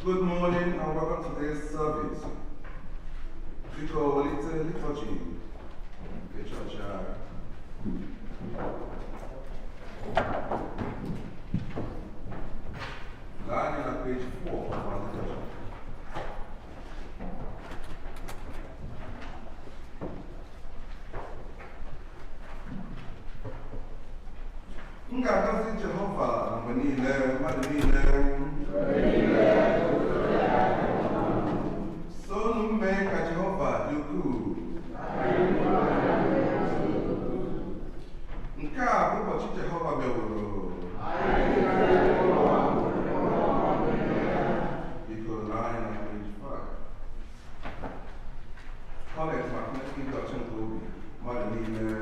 Good morning and welcome to today's service. Nchikọta liturgy. Ọcha. Line on page 4 of our liturgy. M ga-agọzi Jehova mgbe niile, mmadụ niile. Sonu mee ka Jehova dị ukwuu. Nke a bụ ụbọchị Jehova meworo. Biko lee anya na page 5. Kolekt maka ịdị ọcha nke obi, mmadụ niile.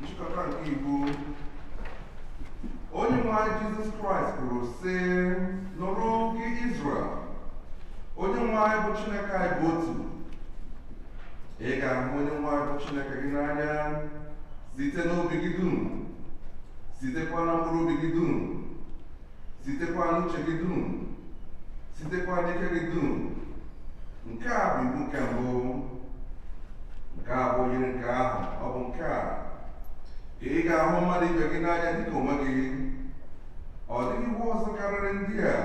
Nchikọta Iwu. Onye nwe anyị Jizọs Kraịst kwuru sị, nụrụ gị Izrel, onye nwe anyị bụ Chineke anyị bụ otu. Ị ga-ahụ onye nwe anyị bụ Chineke gị n'anya site n'obi gị dum, sitekwa na mkpụrụ obi gị dum, sitekwa n'uche gị dum, sitekwa n'ike gị dum. Nke a bụ iwu nke mbụ. Nke a bụ yiri nke ahụ, ọ bụ nke a. Ị ga-ahụ mmadụ ibe gị n'anya dịka onwe gị. Ọ dịghị iwu ọzọ karịrị ndị a.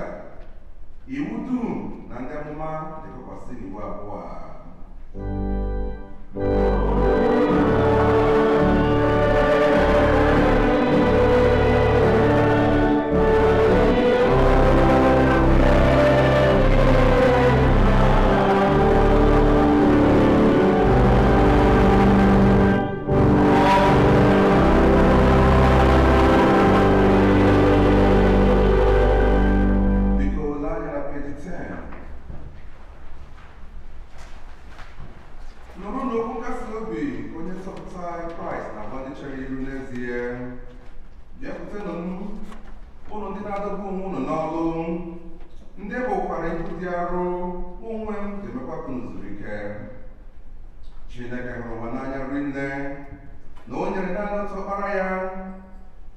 Iwu dum na ndị amụma dịkọkwasị n'iwu abụọ a. Chineke hụrụ ụwa n'anya rinne na o nyere naanị otu Ọkpara ya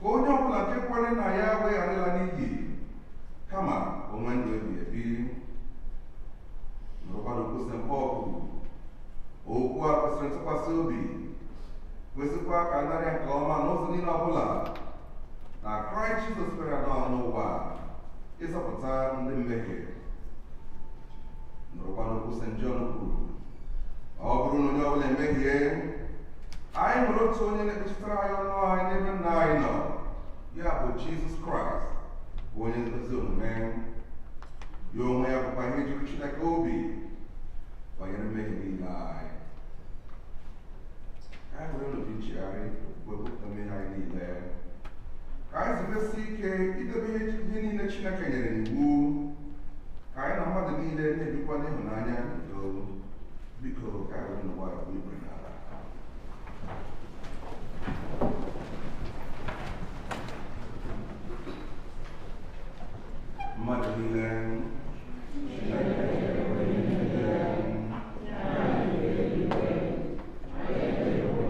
ka onye ọbụla nke kwere na ya wee ghara ịla n'iyi kama onwe ndụ ebighị ebi. Nụrụkwana okwu St. Paul kwuru, okwu a kwesịrị ntụkwasị obi, kwesịkwa ka narịa nke ọma n'ụzọ niile ọbụla na Kraịst Jizọs bịara n'ụwa ịzọpụta ndị mmehie. Nụrụkwana okwu St. John kwuru, ọ bụrụ na onye ọbụla emehie, anyị nwere otu onye na-ekpechitara anyị ọnụ anyị n'ebe nna anyị nọ, ya bụ Jizọs Kraịst, bụ onye ezi omume. Ya onwe ya bụkwa ihe juru Chineke obi banyere mmehie niile anyị. Anyị nwere n'obi nchegharị wepụta mmehie anyị niile, ka anyị zubesi ike idebe ihe niile Chineke nyere n'iwu, ka anyị na mmadụ niile na-ebikwa n'ịhụnanya na udo. Biko ka anyị were n'ụwa bụ igwe n'ala. Mmadụ niile Chineke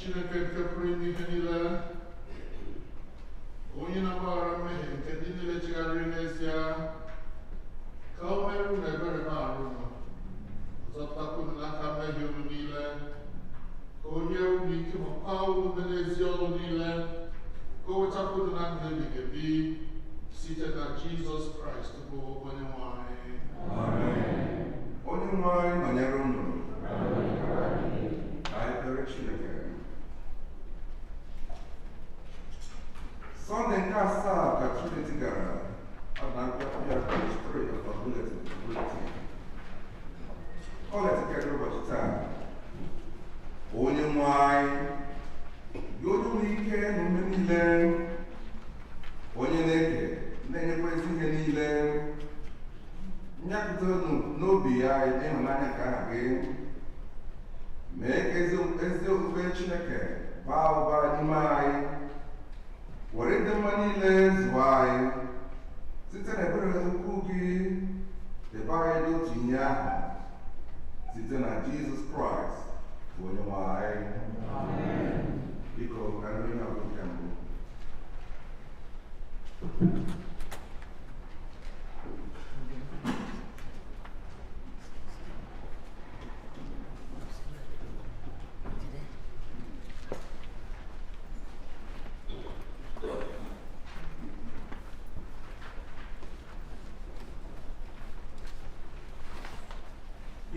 Chineke nke pụrụ ime ihe niile, onye na-agbaghara mmehie nke ndị niile chegharịrị n'ezie, ka o mere unu ebere na-arụ unu, zọpụtakwa unu n'aka mmehie unu niile, ka o nye unu ike makwa unu ume n'ezi ọrụ niile, ka o wetakwa unu na ndụ ebighị ebi site na Jizọs Kraịst bụ onye nwe anyị. Amen. Onye nwe anyị nọnyere unu. Anyị kpere Chineke. Sọnde nke asaa ka Trinity gara na-abịa page 3 of our bulletin. Kolekt kedụ ụbọchị taa. Onye nwe anyị, gị onye nwere ike n'ume niile, onye na-eke na-enyekwa ezi ihe niile, nyapụta n'obi ya ịhụnanya ka aha gị, mee ka ezi ofufe Chineke baa ụba n'ime anyị, were ndị mma niile zụọ anyị site n'ebere ukwu gị, debe anyị n'otu ihe ahụ site na Jizọs Kraịst bụ onye nwe anyị. Biko ka ndị ihe ọbụla nke mbụ.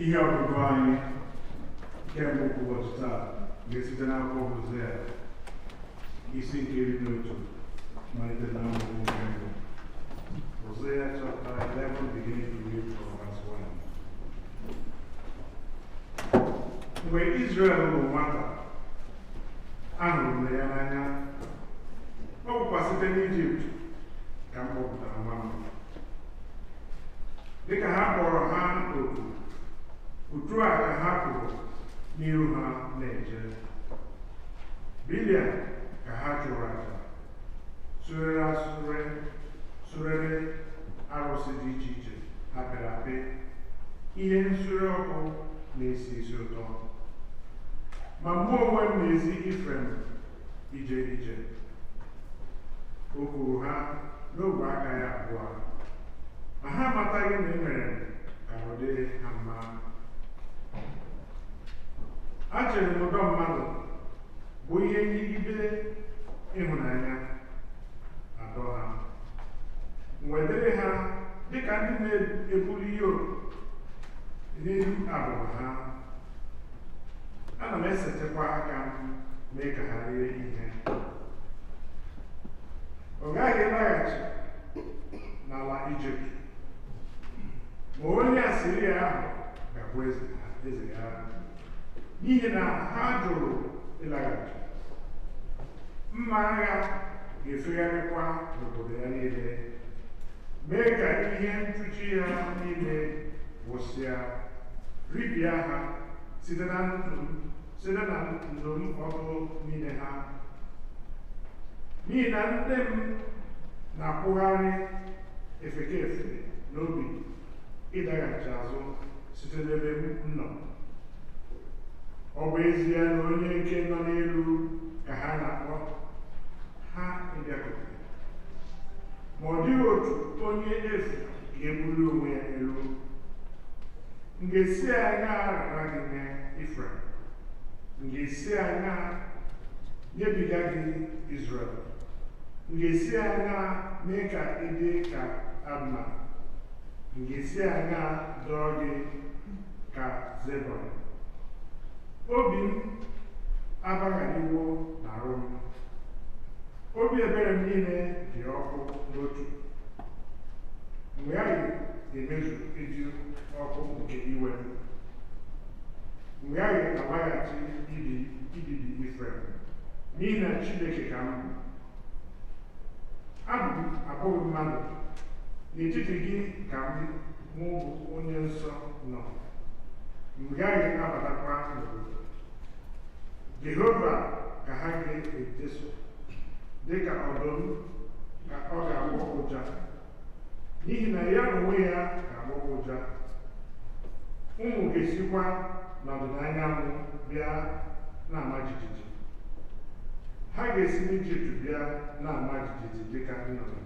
Ihe ọgụgụ anyị kemgbe ụbọchị taa ga-esite n'akwụkwọ Hosea isi nke 11 malite na amaokwu nke mbụ. Hosea chapter 11 beginning to read from verse 1. Mgbe Israel bụ nwata, ahụrụ m ya n'anya. Ọ bụkwa site n'Ijipt ka m kpọpụtara nwa m. Dịka ha kpọrọ ha oku, otu a ka ha pụrụ n'iru ha na-eje. Bilia ka ha chụrụ aja, surere arụsị dị iche iche apịrị apị, ihe nsure ọkụ na-esi isi ụtọ. Ma mgbe onwe m na-ezi Ifrem ije ije, o kwuru ha n'ogwe aka ya abụọ, ma ha amataghị na emere ka ọ dịrị ha mma. Achere m ụdọ mmadụ bụ ihe nyigide ịhụnanya adọ ha, wedere ha dịka ndị na-ebuli ihe n'elu abụba ha. Ana m esetekwa aka m mee ka ha rie ihe. Ọ gaghị laghachi n'ala Ijipt, ma onye Asiria ahụ ga-abụ eze ya, n'ihi na ha jụrụ ịlaghachi. Mma agha ga-efegharịkwa n'obodo ya niile, mee ka ihe ntụchi ya niile gwụsịa, ripịa ha site na ndụm ọkụ niile ha. N'ihi na ndị m na-akwụgharị efeke efe n'obi ịdaghachi azụ site n'ebe m nọ. Ọ bụ ezie na onye nke nọ n'elu ka ha na-akpọ ha ịbịakwute, ma ọ dịghị otu onye efu ga-ebuli onwe ya elu. M ga-esi aṅaa rara gị nye Ifrem? M ga-esi aṅaa nyebiga gị Izrel? M ga-esi aṅaa mee ka ị dị ka Adma? M ga-esi aṅaa dọọ gị ka Zebọn? Obi m abaghariwo n'arụ m, obi ebere m niile dị ọkụ n'otu. Mgbe a ga-emezu ịdị ọkụ nke iwe m, mgbe a ga-alaghachi ibibi Ifrem, n'ihi na Chineke ka m bụ. Abụghị mmadụ, n'etiti gị ka mụ bụ onye nsọ nọ. M gaghị abatakwa n'obodo. Jehova ka ha ga-ejeso, dịka ọdụm ka ọ ga-agbọ ụja, n'ihi na ya onwe ya ga-agbọ ụja. Ụmụ ga-esikwa n'ọdịda anyanwụ bịa na-ama jijiji, ha ga-esi n'Ijipt bịa na-ama jijiji dịka nnụnụ,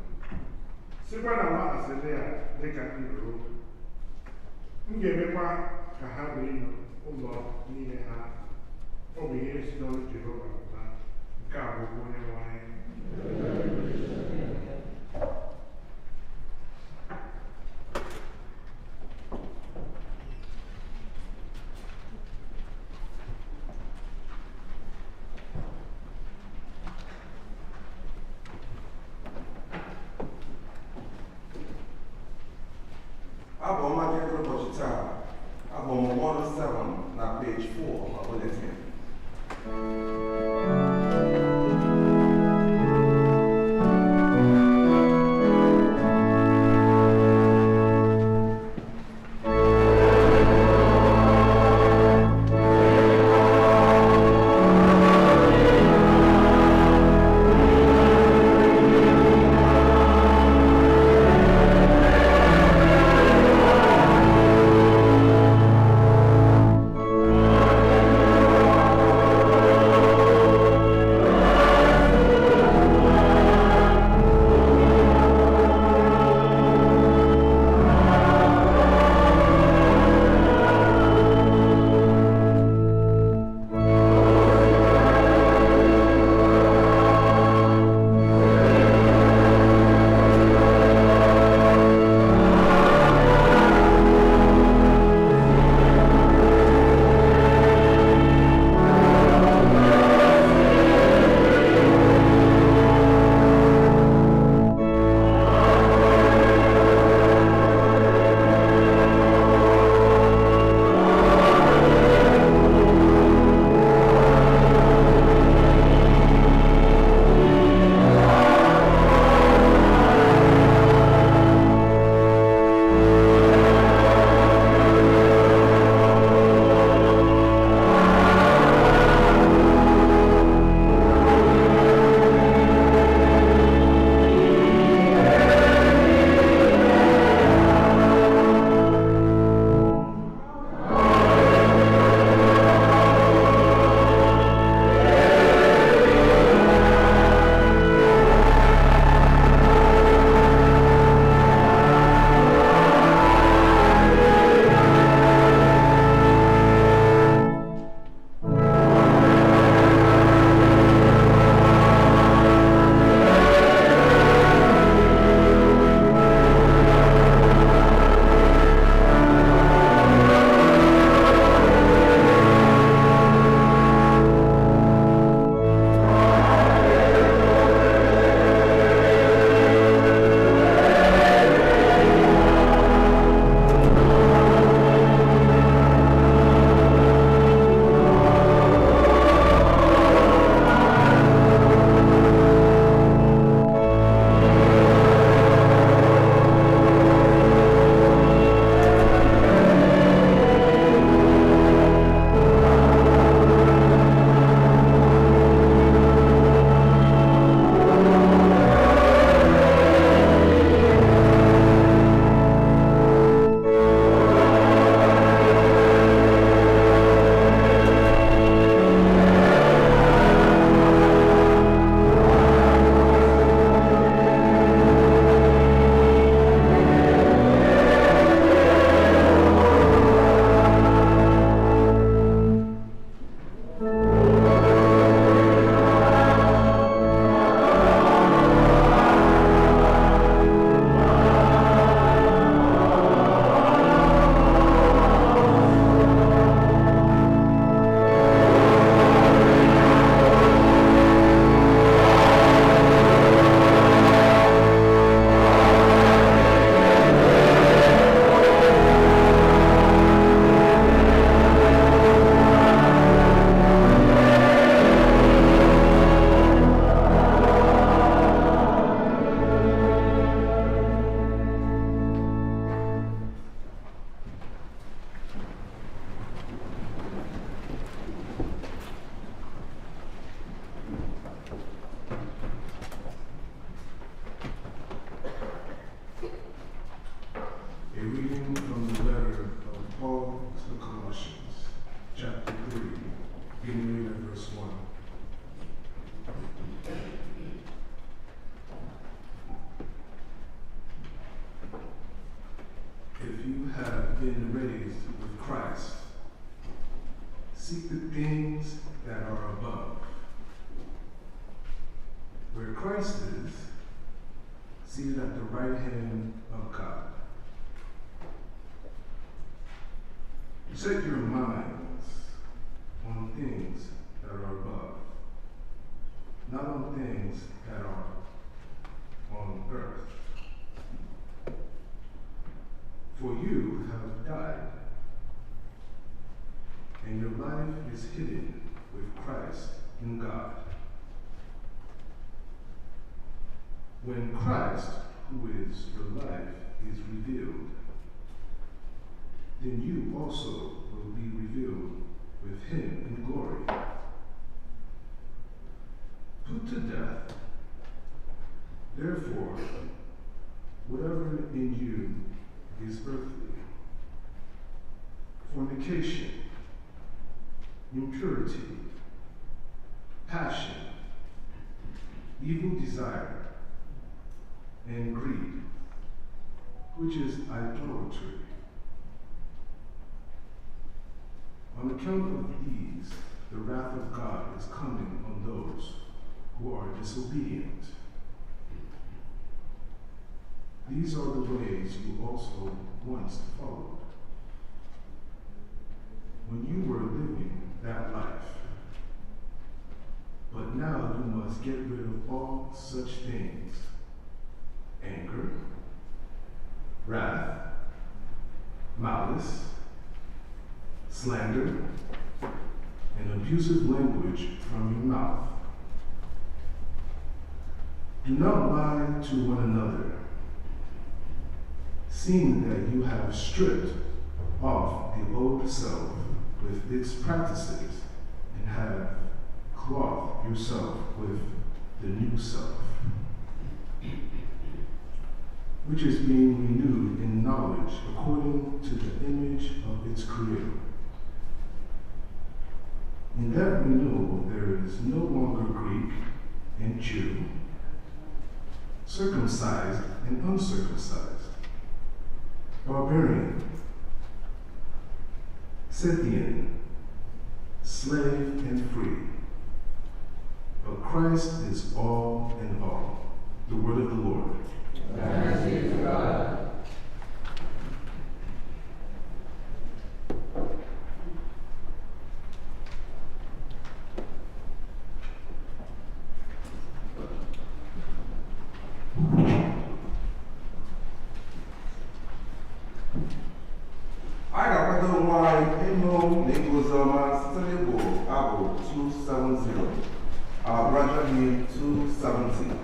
sikwa na nwa Asiria dịka nduru. M ga-emekwa ka ha wee ụlọ niile ha. Ọ bụ ihe si n'ọnụ Jehova pụta. Nke a bụ okwu Onyenwe anyị. Abu-Ọma nke ụbọchị taa, Abu-Ọma 107 na page 4 of our bulletin. have been raised with Christ, seek the things that are above, where Christ is, seated at the right hand of God. Set your minds on things that are above, not on things that are on earth. For you have died, and your life is hidden with Christ in God. When Christ, who is your life, is revealed, then you also will be revealed with him in glory. Put to death, therefore, whatever in you is earthly: fornication, impurity, passion, evil desire, and greed, which is idolatry. On account of these, the wrath of God is coming on those who are disobedient. These are the ways you also once followed, when you were living that life. But now you must get rid of all such things: anger, wrath, malice, slander, and abusive language from your mouth. Do not lie to one another, seeing that you have stripped off the old self with its practices and have clothed yourself with the new self, which is being renewed in knowledge according to the image of its creator. In that renewal there is no longer Greek and Jew, circumcised and uncircumcised, barbarian, Scythian, slave and free, but Christ is all in all. The word of the Lord. Thanks be to God. Anyị ga-akwado onwe anyị ịnụ na Igu Ozi Ọma site n'Igbo Abụ 270, our Gradual Hymn 270.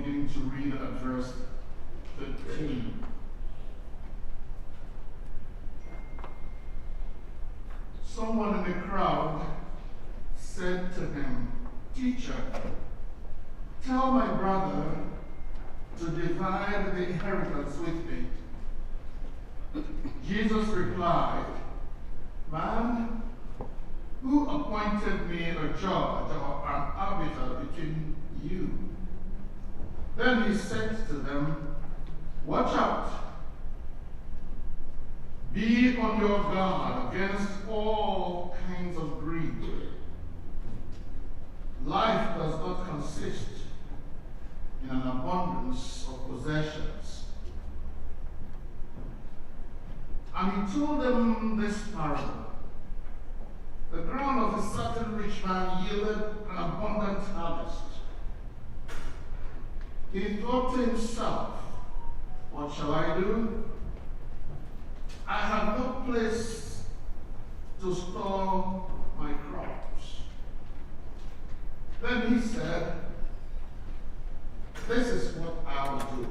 begin to read at verse 13. Someone in the crowd said to him, "Teacher, tell my brother to divide the inheritance with me." Jesus replied, "Man, who appointed me a judge or an arbiter between you?" Then he said to them, "Watch out. Be on your guard against all kinds of greed. Life does not consist in an abundance of possessions." And he told them this parable. The ground of a certain rich man yielded an abundant harvest. He thought to himself, "What shall I do? I have no place to store my crops." Then he said, "This is what I will do.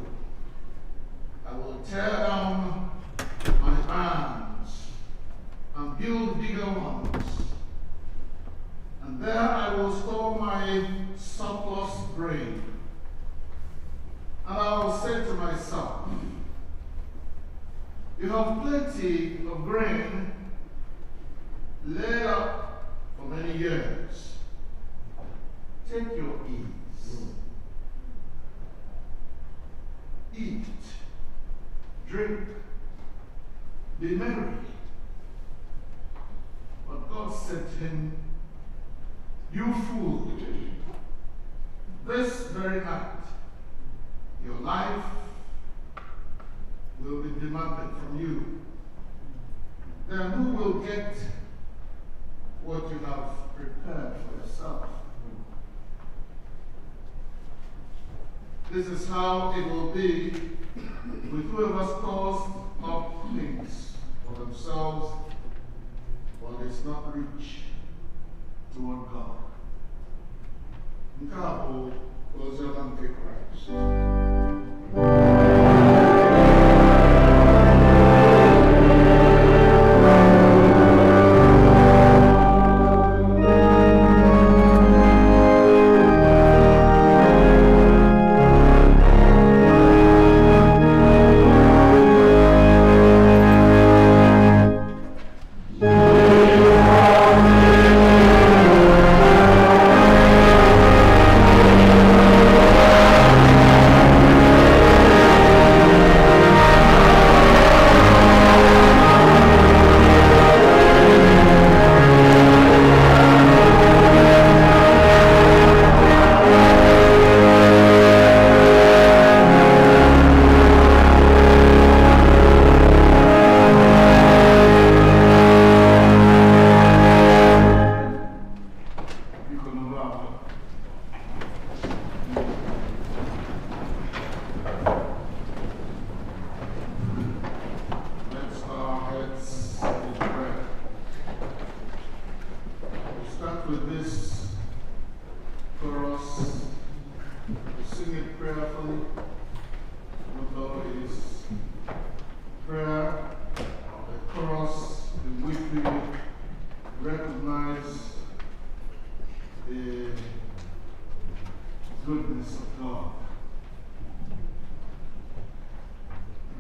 I will tear down my barns and build bigger ones, and there I will store my surplus grain. And I will say to myself, you have plenty of grain laid up for many years. Take your ease. Eat, drink, be merry." But God said to him, "You fool, this very night your life will be demanded from you. Then who will get what you have prepared for yourself?" This is how it will be with whoever stores up things for themselves but is not rich toward God. Nke a bụ ozi ọma nke Kraịst.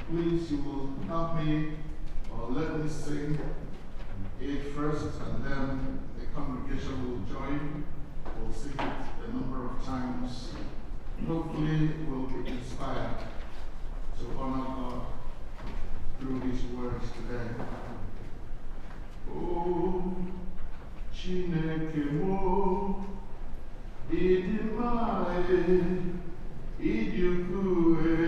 Please, you will help me or let me sing it first, and then the congregation will join. We'll sing it a number of times. Hopefully, we'll be inspired to honor God through His words today. Oh, Chineke mo, Idimae, Idiukue,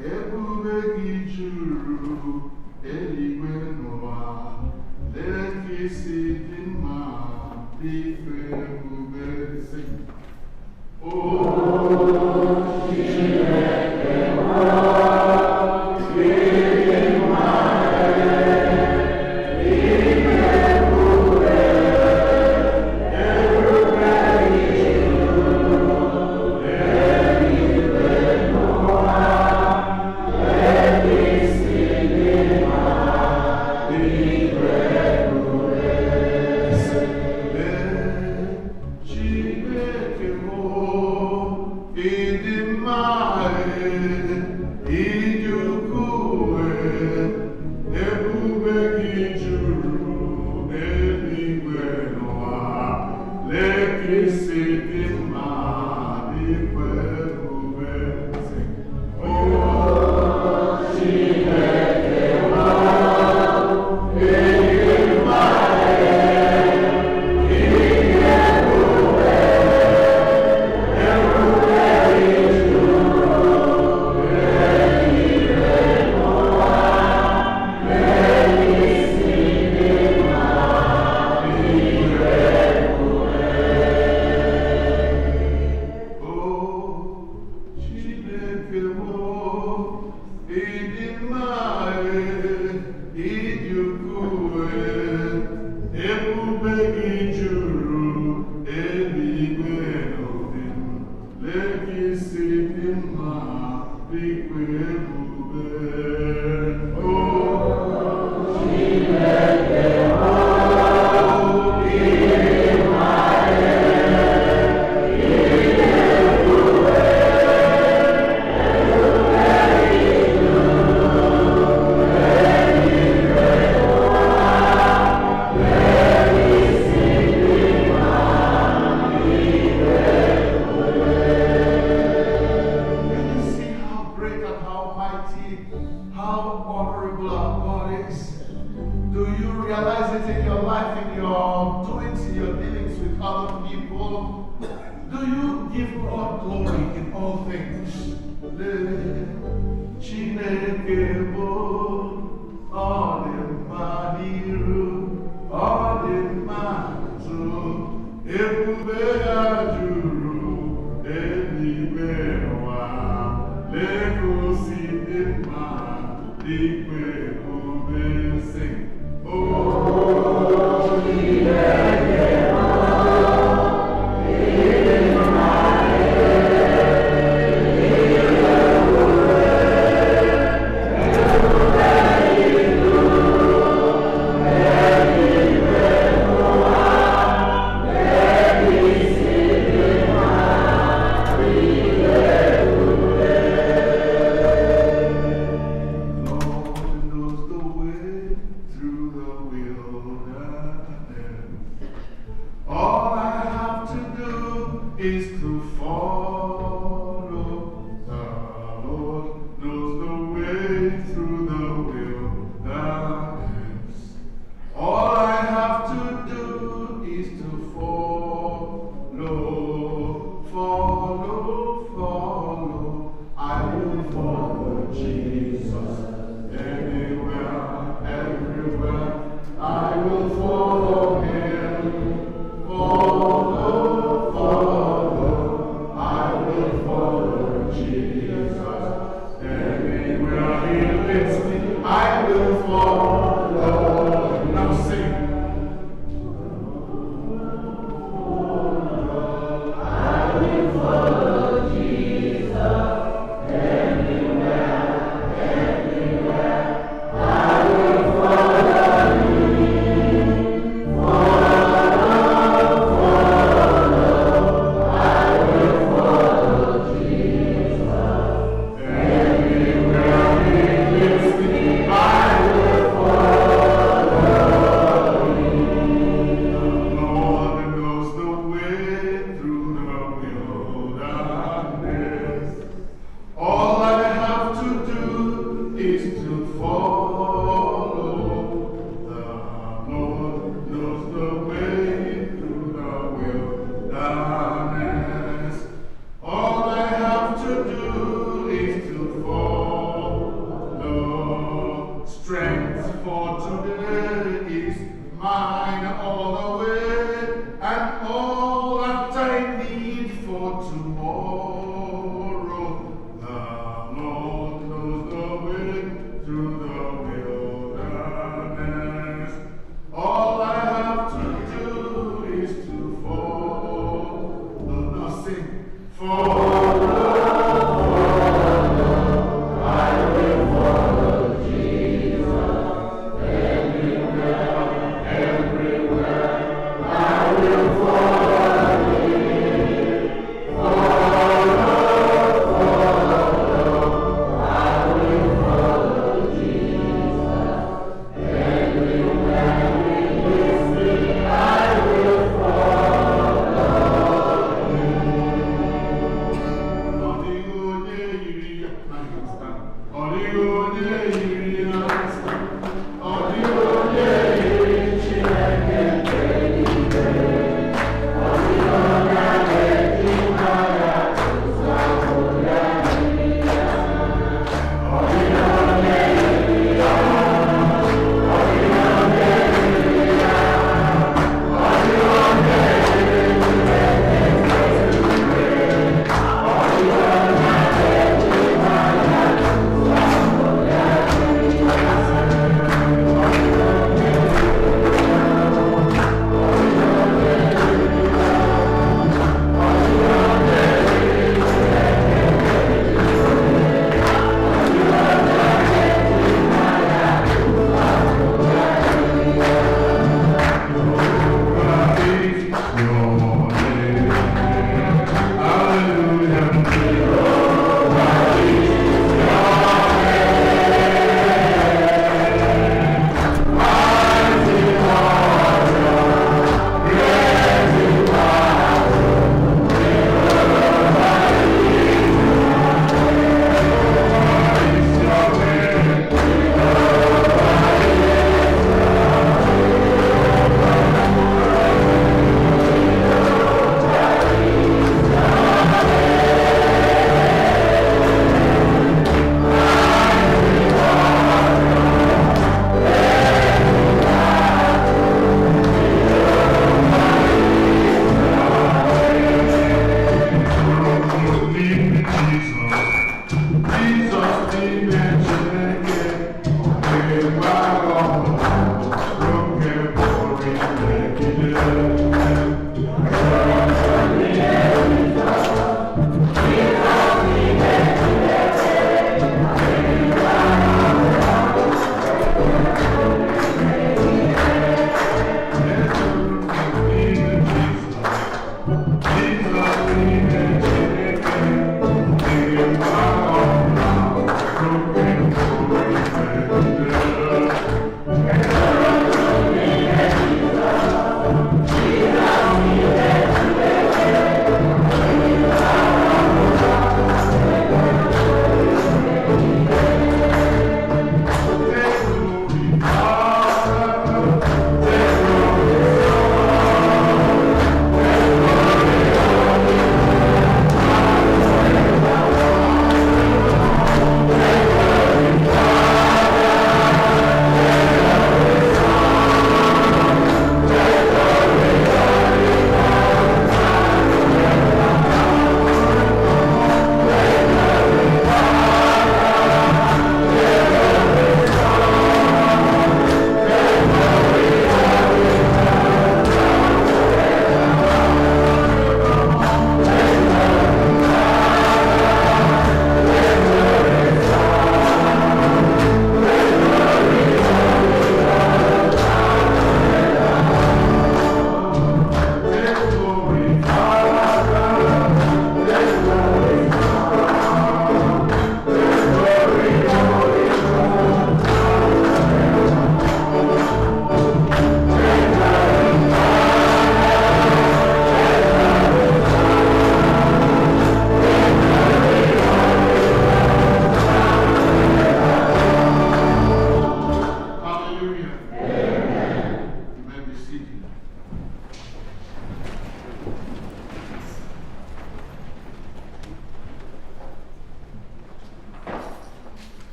Ebube gị juru eluigwe n'ụwa, lee ka isi dị mma dị ebube si. O Chineke mo, Idimae, Idiukue, Ebube gị juru eluigwe. Lord,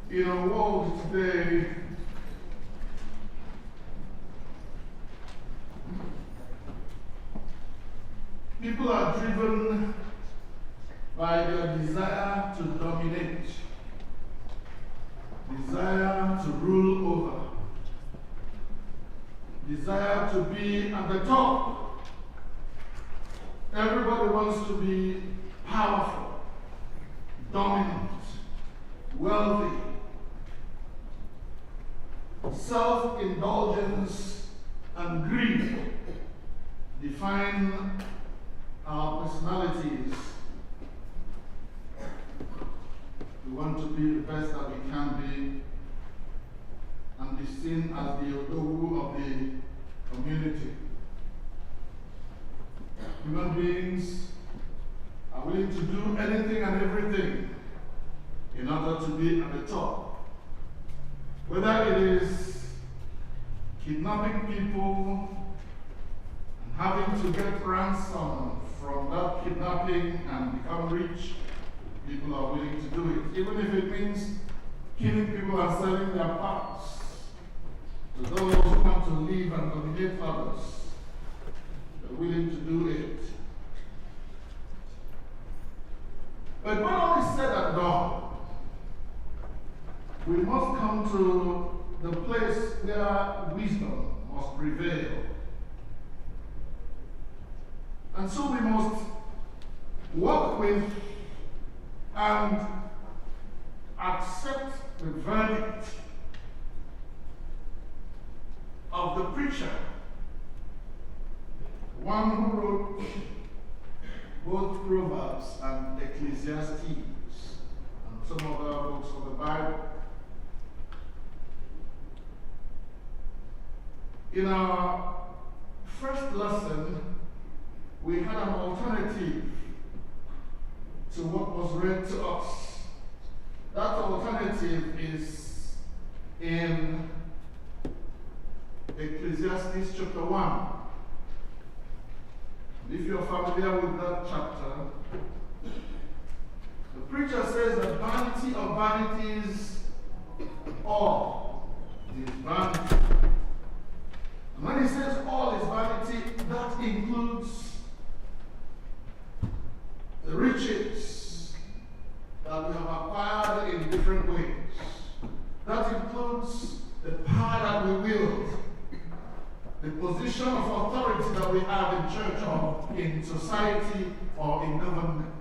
In our world today, people are driven by their desire to dominate, desire to rule over, desire to be at the top. Everybody wants to be powerful, dominant, wealthy. Self-indulgence and greed define our personalities. We want to be the best that we can be and be seen as the Ogugu of the community. human beings are willing to do anything and everything in order to be at the top. Whether it is kidnapping people and having to get ransom from that kidnapping and become rich, people are willing to do it. Even if it means killing people and selling their parts to those who want to live and dominate others, they're willing to do it. But when all is said and done, we must come to the place where wisdom must prevail. And so we must work with and accept the verdict of the preacher, one who wrote both Proverbs and Ecclesiastes and some other books of the Bible. In our first lesson, we had an alternative to what was read to us. That alternative is in Ecclesiastes chapter 1. If you're familiar with that chapter, the preacher says that vanity of vanities, all is vanity. And when he says all is vanity, that includes the riches that we have acquired in different ways. That includes the power that we wield, the position of authority that we have in church or in society or in government.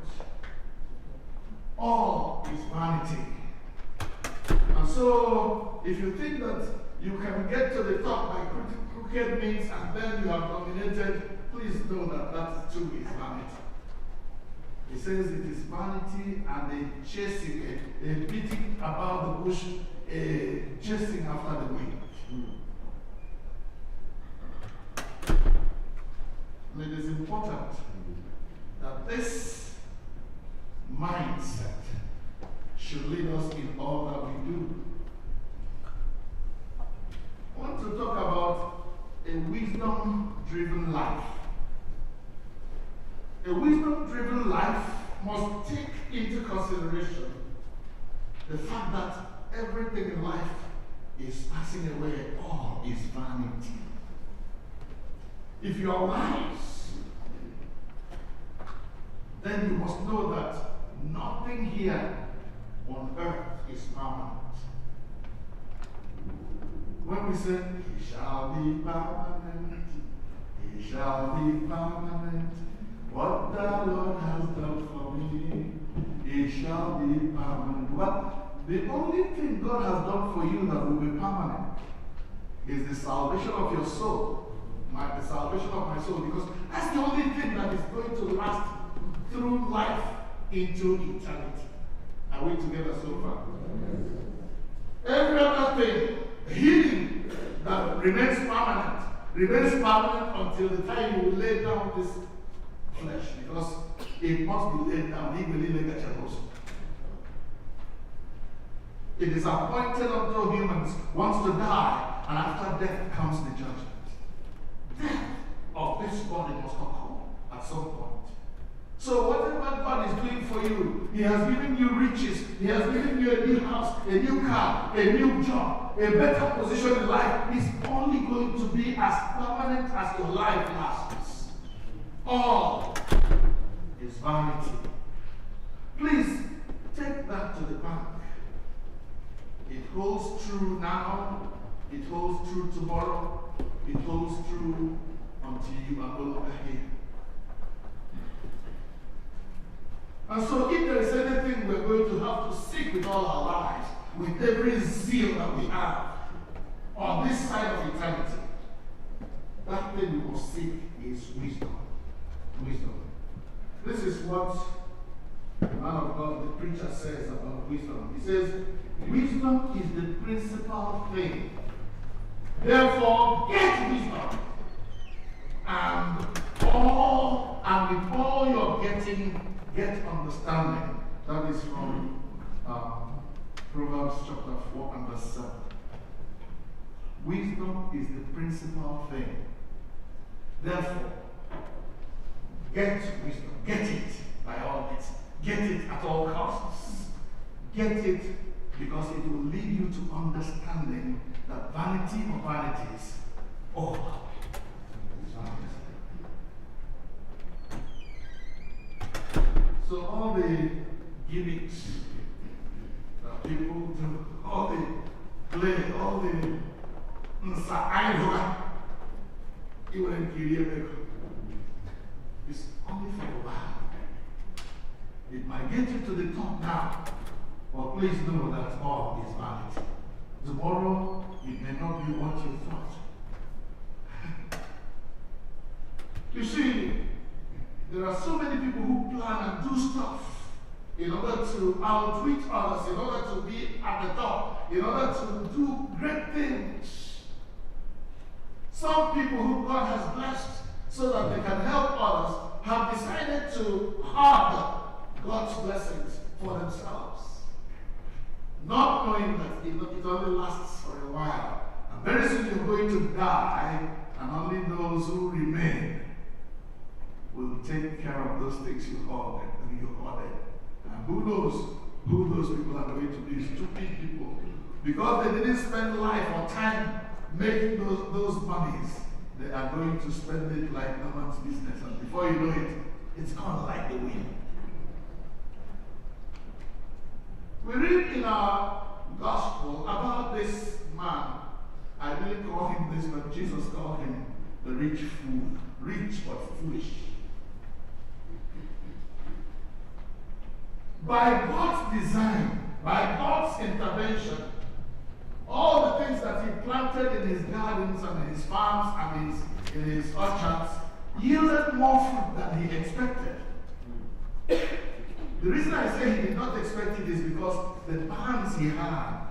All is vanity. And so, if you think that you can get to the top by crooked means and then you have dominated, please know that that too is vanity. He says it is vanity and a chasing, a beating about the bush, a chasing after the wind. And it is important that this mindset should lead us in all that we do. I want to talk about a wisdom-driven life. A wisdom-driven life must take into consideration the fact that everything in life is passing away. All is vanity. If you are wise, then you must know that nothing here on earth is permanent. When we say, "It shall be permanent, it shall be permanent, what the Lord has done for me, it shall be permanent." Well, the only thing God has done for you that will be permanent is the salvation of your soul. The salvation of my soul, because that's the only thing that is going to last through life into eternity. Are we together so far? Every other thing, healing that remains permanent until the time you will lay down this flesh, because it must be laid down. It is appointed unto humans once to die, and after death comes the judgment. Death of this body must occur at some point. So whatever God is doing for you, He has given you riches, He has given you a new house, a new car, a new job, a better position in life, is only going to be as permanent as your life lasts. All is vanity. Please take that to the bank. It holds true now, it holds true tomorrow, it holds true until you are no longer here. And so if there is anything we're going to have to seek with all our lives, with every zeal that we have on this side of eternity, that thing we must seek is wisdom. Wisdom. This is what the man of God, the preacher, says about wisdom. He says, wisdom is the principal thing. Therefore, get wisdom, and all and get understanding. That is from Proverbs chapter 4 and verse 7. Wisdom is the principal thing. Therefore, get wisdom. Get it by all means. Get it at all costs. Get it because it will lead you to understanding that vanity of vanities, so all the gimmicks that people do, all the play, all the it's only for a while. It might get you to the top now, but please know that all is vanity. Tomorrow, it may not be what you thought. You see, there are so many people who plan and do stuff in order to outwit others, in order to be at the top, in order to do great things. Some people who God has blessed so that they can help others have decided to harbor God's blessings for themselves, not knowing that it only lasts for a while. And very soon you're going to die, and only those who remain will take care of those things you hoarded. And who knows who those people are going to be? Stupid people. Because they didn't spend life or time making those monies, they are going to spend it like no one's business. And before you know it, it's gone like the wind. We read in our gospel about this man. I didn't call him this, but Jesus called him the rich fool. Rich but foolish. By God's design, by God's intervention, all the things that he planted in his gardens and in his farms and in his orchards yielded more fruit than he expected. The reason I say he did not expect it is because the barns he had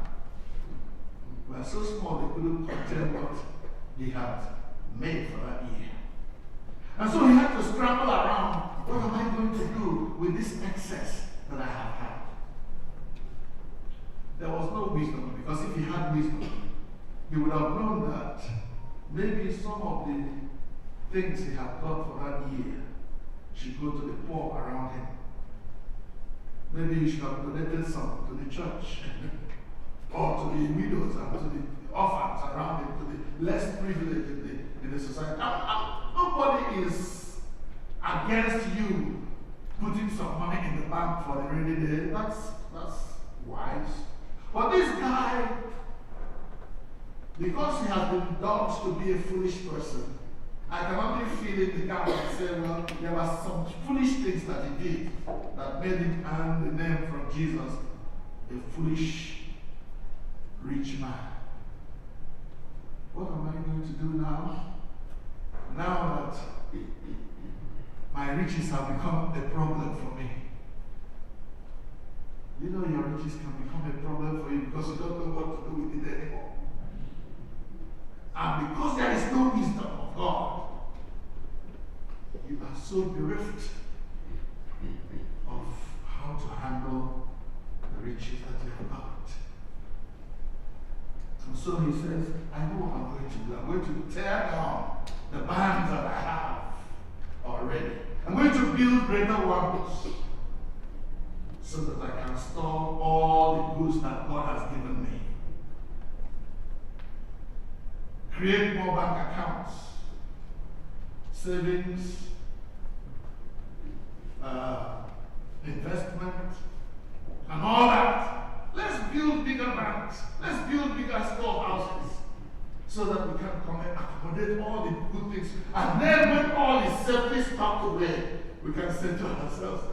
were so small they couldn't contain what he had made for that year. And so he had to scramble around. What am I going to do with this excess that I have had? There was no wisdom, because if he had wisdom, he would have known that maybe some of the things he had got for that year should go to the poor around him. Maybe he should have donated some to the church, or to the widows and to the orphans around him, to the less privileged in the society. Nobody is against you putting some money in the bank for the rainy day. That's wise. But this guy, because he has been dogged to be a foolish person, I can only feel in the gap and say, well, there were some foolish things that he did that made him earn the name from Jesus, a foolish rich man. What am I going to do now? Now that my riches have become a problem for me. You know your riches can become a problem for you because you don't know what to do with it anymore. And because there is no wisdom of God, you are so bereft of how to handle the riches that you have got. And so he says, I know what I'm going to do. I'm going to tear down the barns that I have already. I'm going to build greater ones so that I can store all the goods that God has given me. Create more bank accounts, savings, investment, and all that. Let's build bigger banks. Let's build bigger storehouses so that we can accommodate all the good things. And then when all is safely stocked away, we can say to ourselves,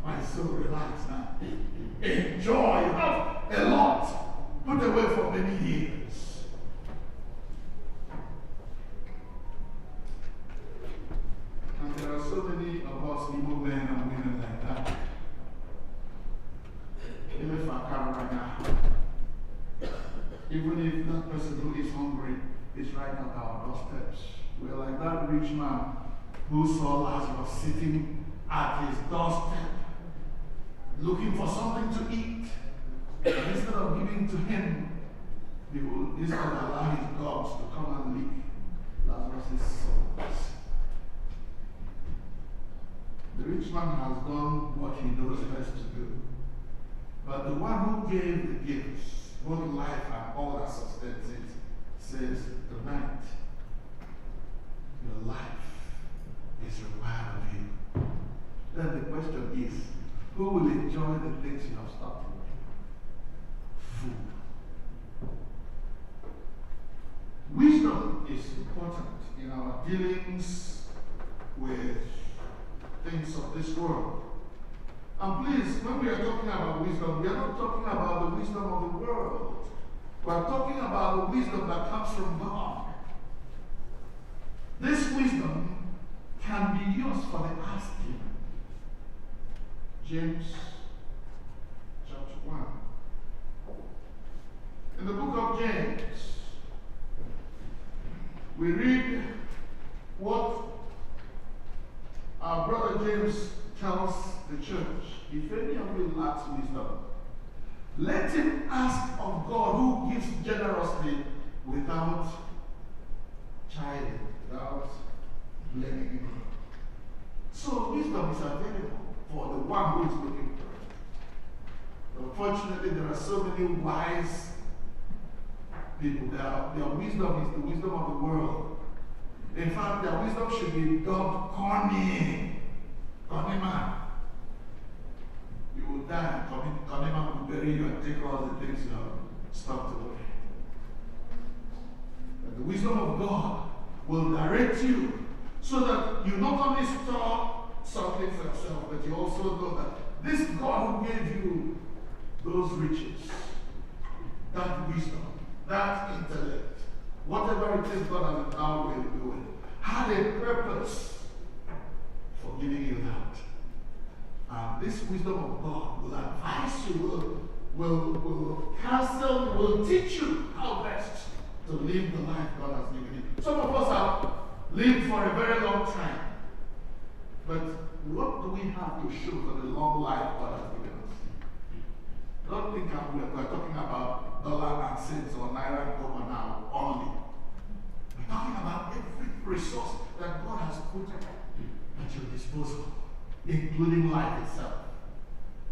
my soul, relax now. Enjoy. You have a lot put away for many years. And there are so many of us Igbo men and women like that. Even if I come right now, even if that person who is hungry is right at our doorsteps, we're like that rich man who saw Lazarus sitting at his doorstep, looking for something to eat. And instead of giving to him, he will instead allow his dogs to come and lick Lazarus' sores. The rich man has done what he knows best to do. But the one who gave the gifts, both life and all that sustains it, says, tonight, your life is required of you. Then the question is, who will enjoy the things you have stopped with? Food. Wisdom is important in our dealings with things of this world. And please, when we are talking about wisdom, we are not talking about the wisdom of the world. We are talking about the wisdom that comes from God. This wisdom can be used for the asking. James chapter 1. In the book of James, we read what our brother James tells the church. If any of you lacks wisdom, let him ask of God, who gives generously without chiding, without blaming him. So wisdom is available for the one who is looking for it. Unfortunately, there are so many wise people. Their wisdom is the wisdom of the world. In fact, their wisdom should be dubbed corny. Corny man. You will die, corny man will bury you and take all the things you have stopped away. But the wisdom of God will direct you so that you not only store something for yourself, but you also know that this God who gave you those riches, that wisdom, that intellect, whatever it is God has endowed you doing, had a purpose for giving you that. And this wisdom of God will advise you, will counsel you, will teach you how best to live the life God has given you. Some of us have lived for a very long time. But what do we have to show for the long life God has given us? Don't think we're talking about dollar and cents or naira and kobo now only. We're talking about every resource that God has put at your disposal, including life itself.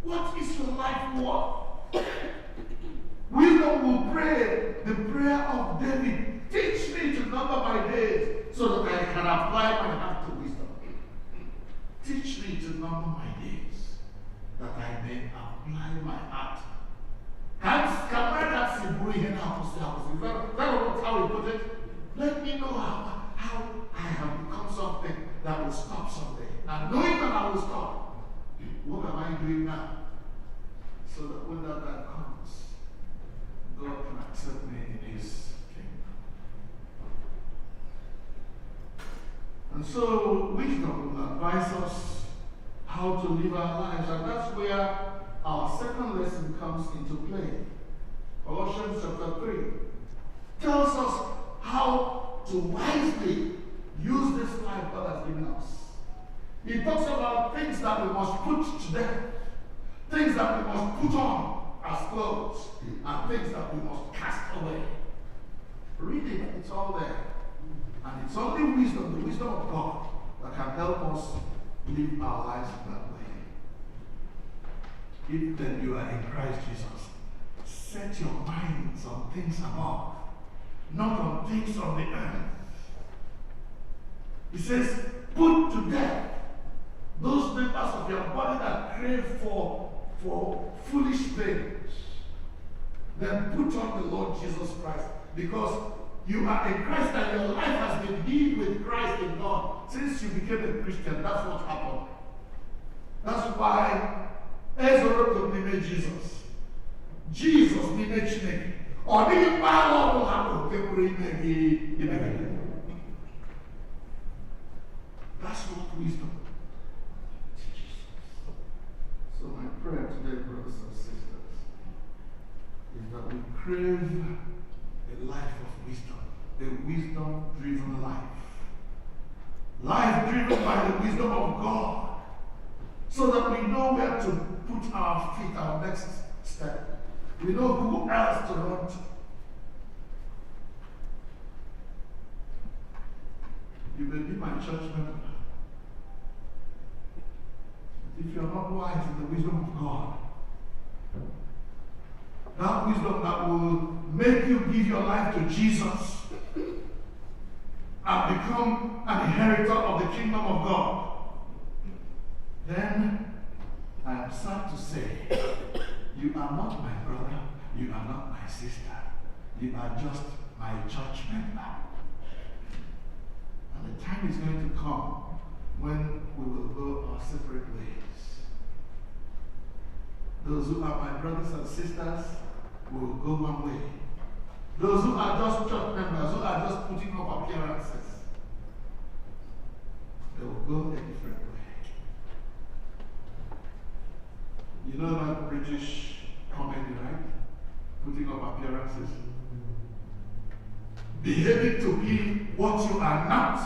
What is your life worth? Wisdom will pray the prayer of David. Teach me to number my days so that I can apply my heart to wisdom. Teach me to number my days that I may apply my heart. Is that how we put it? Let me know how I have become something that will stop someday. And knowing that I will stop, what am I doing now? So that when that time comes, God can accept me in His kingdom. And so wisdom will advise us how to live our lives, and that's where our second lesson comes into play. Colossians chapter 3 tells us how to wisely use this life God has given us. He talks about things that we must put to death, things that we must put on as clothes, and things that we must cast away. Read it, it's all there. And it's only wisdom, the wisdom of God, that can help us live our lives that way. If then you are in Christ Jesus, set your minds on things above, not on things on the earth. He says, put to death those members of your body that crave for foolish things. Then put on the Lord Jesus Christ, because you are in Christ and your life has been hid with Christ in God. Since you became a Christian, that's what happened. That's why Ezra took name Jesus. Jesus name Chineke. Or didn't power will happen. That's what wisdom teaches us. So my prayer today, brothers and sisters, is that we crave a life of wisdom, a wisdom-driven life. Life driven by the wisdom of God, so that we know where to put our feet, our next step. We know who else to run to. You may be my church member. If you're not wise in the wisdom of God, that wisdom that will make you give your life to Jesus and become an inheritor of the kingdom of God, then I am sad to say, you are not my brother, you are not my sister, you are just my church member. And the time is going to come when we will go our separate ways. Those who are my brothers and sisters will go one way. Those who are just church members, who are just putting up appearances, they will go a different way. You know that British comedy, right? Putting up appearances. Behaving to be what you are not.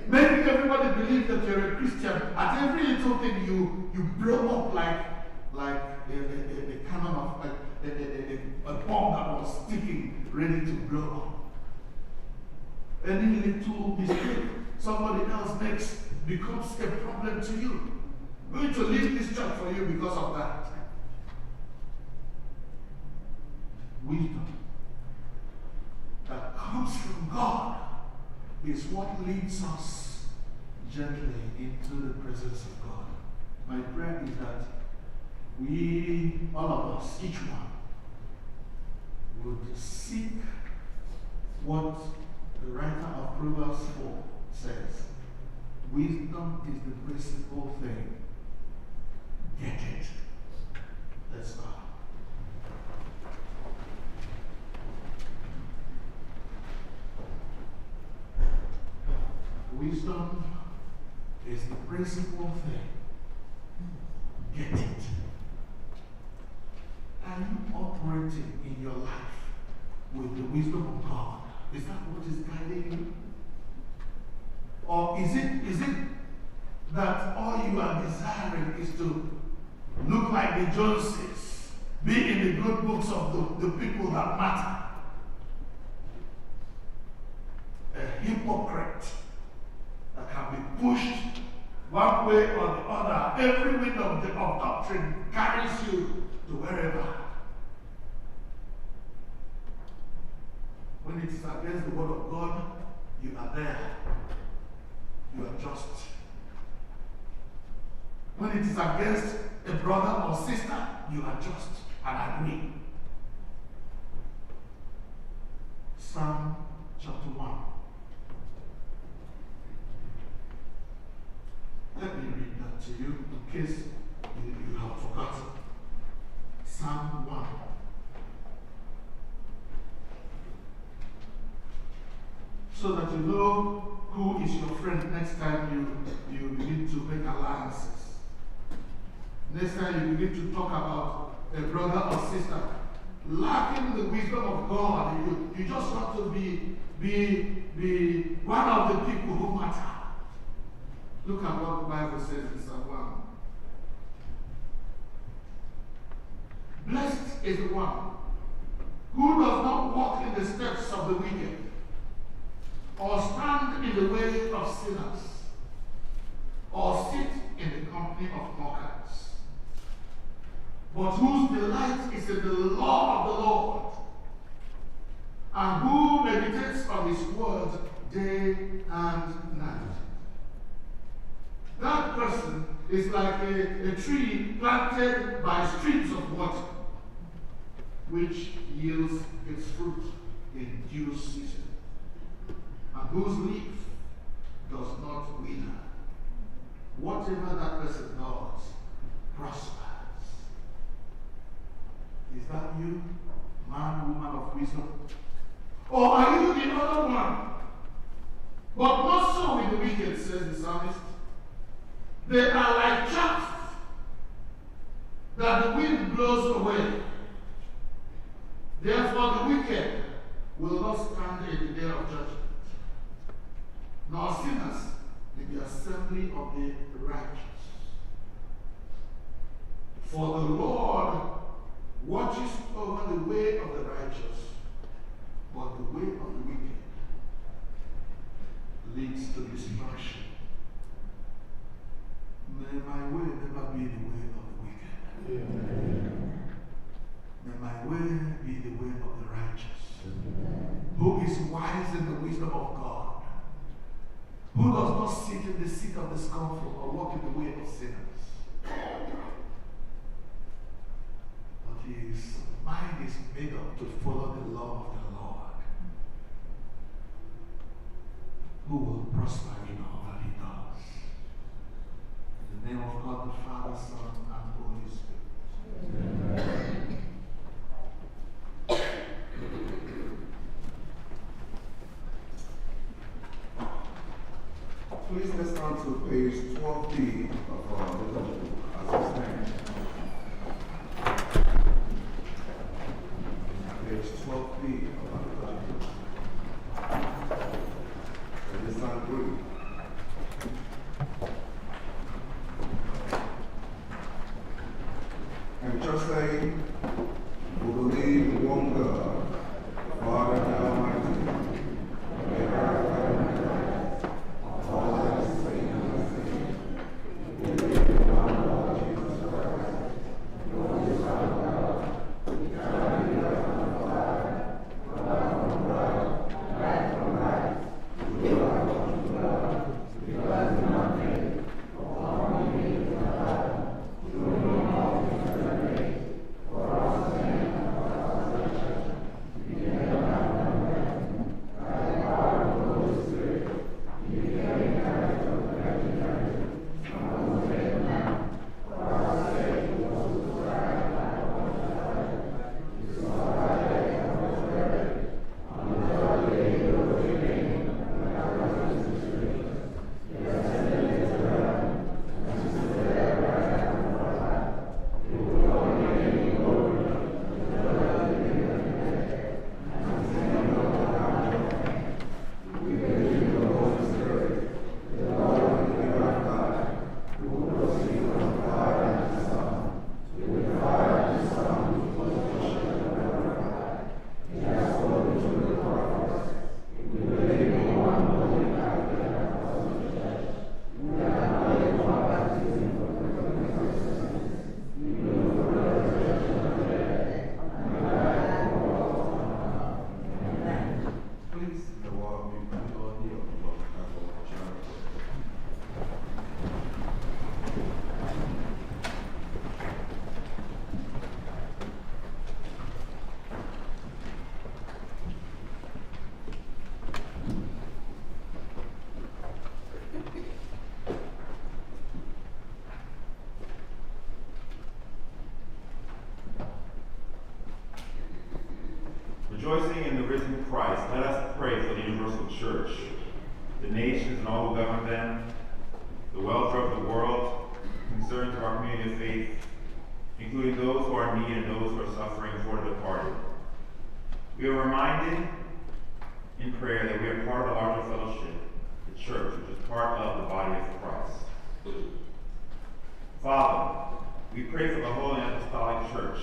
Making everybody believe that you're a Christian. At every little thing you blow up like a cannon of a bomb that was sticking, ready to blow up. Any little mistake somebody else makes becomes a problem to you. I'm going to leave this church for you because of that. Wisdom that comes from God is what leads us gently into the presence of God. My prayer is that we, all of us, each one, would seek what the writer of Proverbs 4 says. Wisdom is the principal thing. Get it. Let's go. Wisdom is the principal thing. Get it. Are you operating in your life with the wisdom of God? Is that what is guiding you? Or is it that all you are desiring is to look like the Joneses, be in the good books of the people that matter? A hypocrite that can be pushed one way or the other. Every wind of doctrine carries you to wherever. When it is against the word of God, you are there. You are just. When it is against a brother or sister, you are just and agree. Psalm chapter 1. Let me read that to you in case you have forgotten. Psalm 1. So that you know who is your friend next time you begin to make alliances. Next time you begin to talk about a brother or sister lacking the wisdom of God, you just want to be one of the people who matter. Look at what the Bible says in Psalm 1. Blessed is the one who does not walk in the steps of the wicked, or stand in the way of sinners, or sit in the company of mockers, but whose delight is in the law of the Lord, and who meditates on his word day and night. That person is like a tree planted by streams of water, which yields its fruit in due season, and whose leaf does not wither. Whatever that person does prospers. Is that you, man, woman of wisdom? Or are you the other one? But not so with the wicked, says the psalmist. They are like chaff that the wind blows away. Therefore the wicked will not stand in the day of judgment, nor sinners in the assembly of the righteous. For the Lord watches over the way of the righteous, but the way of the wicked leads to destruction. May my way never be the way of the wicked. Amen. May my way be the way of the righteous, who is wise in the wisdom of God, who does not sit in the seat of the scornful or walk in the way of sinners. But his mind is made up to follow the law of the Lord, who will prosper in all that he does. In the name of God, the Father, Son, and Holy Spirit. Amen. Please let's turn to page 12B of our liturgy book as we stand. Page 12B of our liturgy book. And this time read. And we just say, we believe in one God, the Father and Almighty, maker of heaven and earth, all that is seen and unseen. We believe in one Lord Jesus Christ, the only Son of God, eternally begotten of the Father, blood from blood, light from light, true God from true God, because in one name, all believe in the Father, through whom all things are made, for us and for our salvation, be made alive by the power of the Holy Spirit, be carried out of the Virgin Mary, and was made a man, for our sake who was crucified by the Father, he suffered and was buried, on the third day he rose again, and according to the Scriptures, he ascended into heaven, and is seated at the right hand of the Father. He will come again in glory, to judge the living and the dead, and his kingdom of the Lord. We believe in the Holy Spirit, the Lord and giver of God, who proceeds from the Father and the Son, with the Father and the Son, who was worshiped and glorified. He has spoken through the prophets. We believe in one holy Catholic and Apostolic Church. We acknowledge one baptism for the forgiveness of sins. We believe for the resurrection of the dead, and the life of the world to come. Amen. Please, the word be put on the Lord Catholic Church. Rejoicing in the risen Christ, let us pray for the universal church, the nations and all who govern them, the welfare of the world, concerns of our community of faith, including those who are in need and those who are suffering for the departed. We are reminded in prayer that we are part of the larger fellowship, the church, which is part of the body of Christ. Father, we pray for the Holy and Apostolic Church,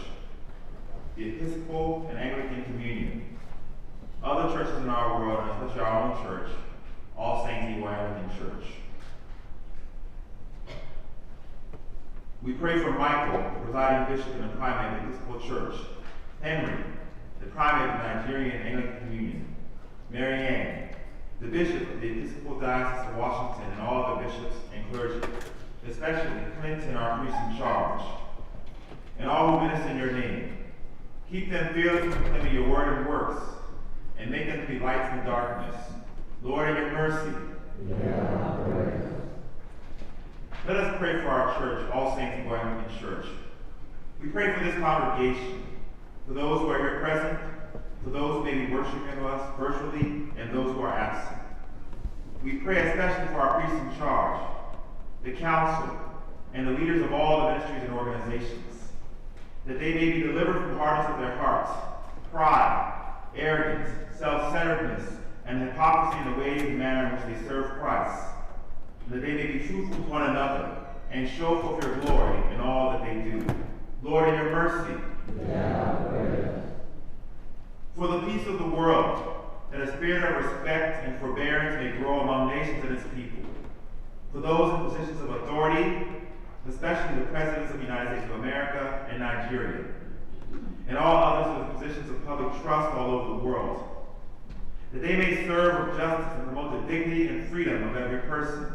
the Episcopal and Anglican Communion, other churches in our world, and especially our own church, All Saints Igbo Anglican Church. We pray for Michael, the presiding bishop and primate of the Episcopal Church, Henry, the primate of the Nigerian Anglican Communion, Mary Ann, the bishop of the Episcopal Diocese of Washington, and all other bishops and clergy, especially Clinton, our priest in charge, and all who minister in your name. Keep them fearless in proclaiming your word and works, and make them to be lights in the darkness. Lord, in your mercy. Let us pray for our church, All Saints Igbo Anglican Church. We pray for this congregation, for those who are here present, for those who may be worshiping us virtually, and those who are absent. We pray especially for our priests in charge, the council, and the leaders of all the ministries and organizations, that they may be delivered from the hardness of their hearts, pride, arrogance, self-centeredness, and hypocrisy in the ways and manner in which they serve Christ, and that they may be truthful to one another and show forth your glory in all that they do. Lord, in your mercy, for the peace of the world, that a spirit of respect and forbearance may grow among nations and its people. For those in positions of authority, especially the presidents of the United States of America and Nigeria, and all others in positions of public trust all over the world, that they may serve with justice and promote the dignity and freedom of every person.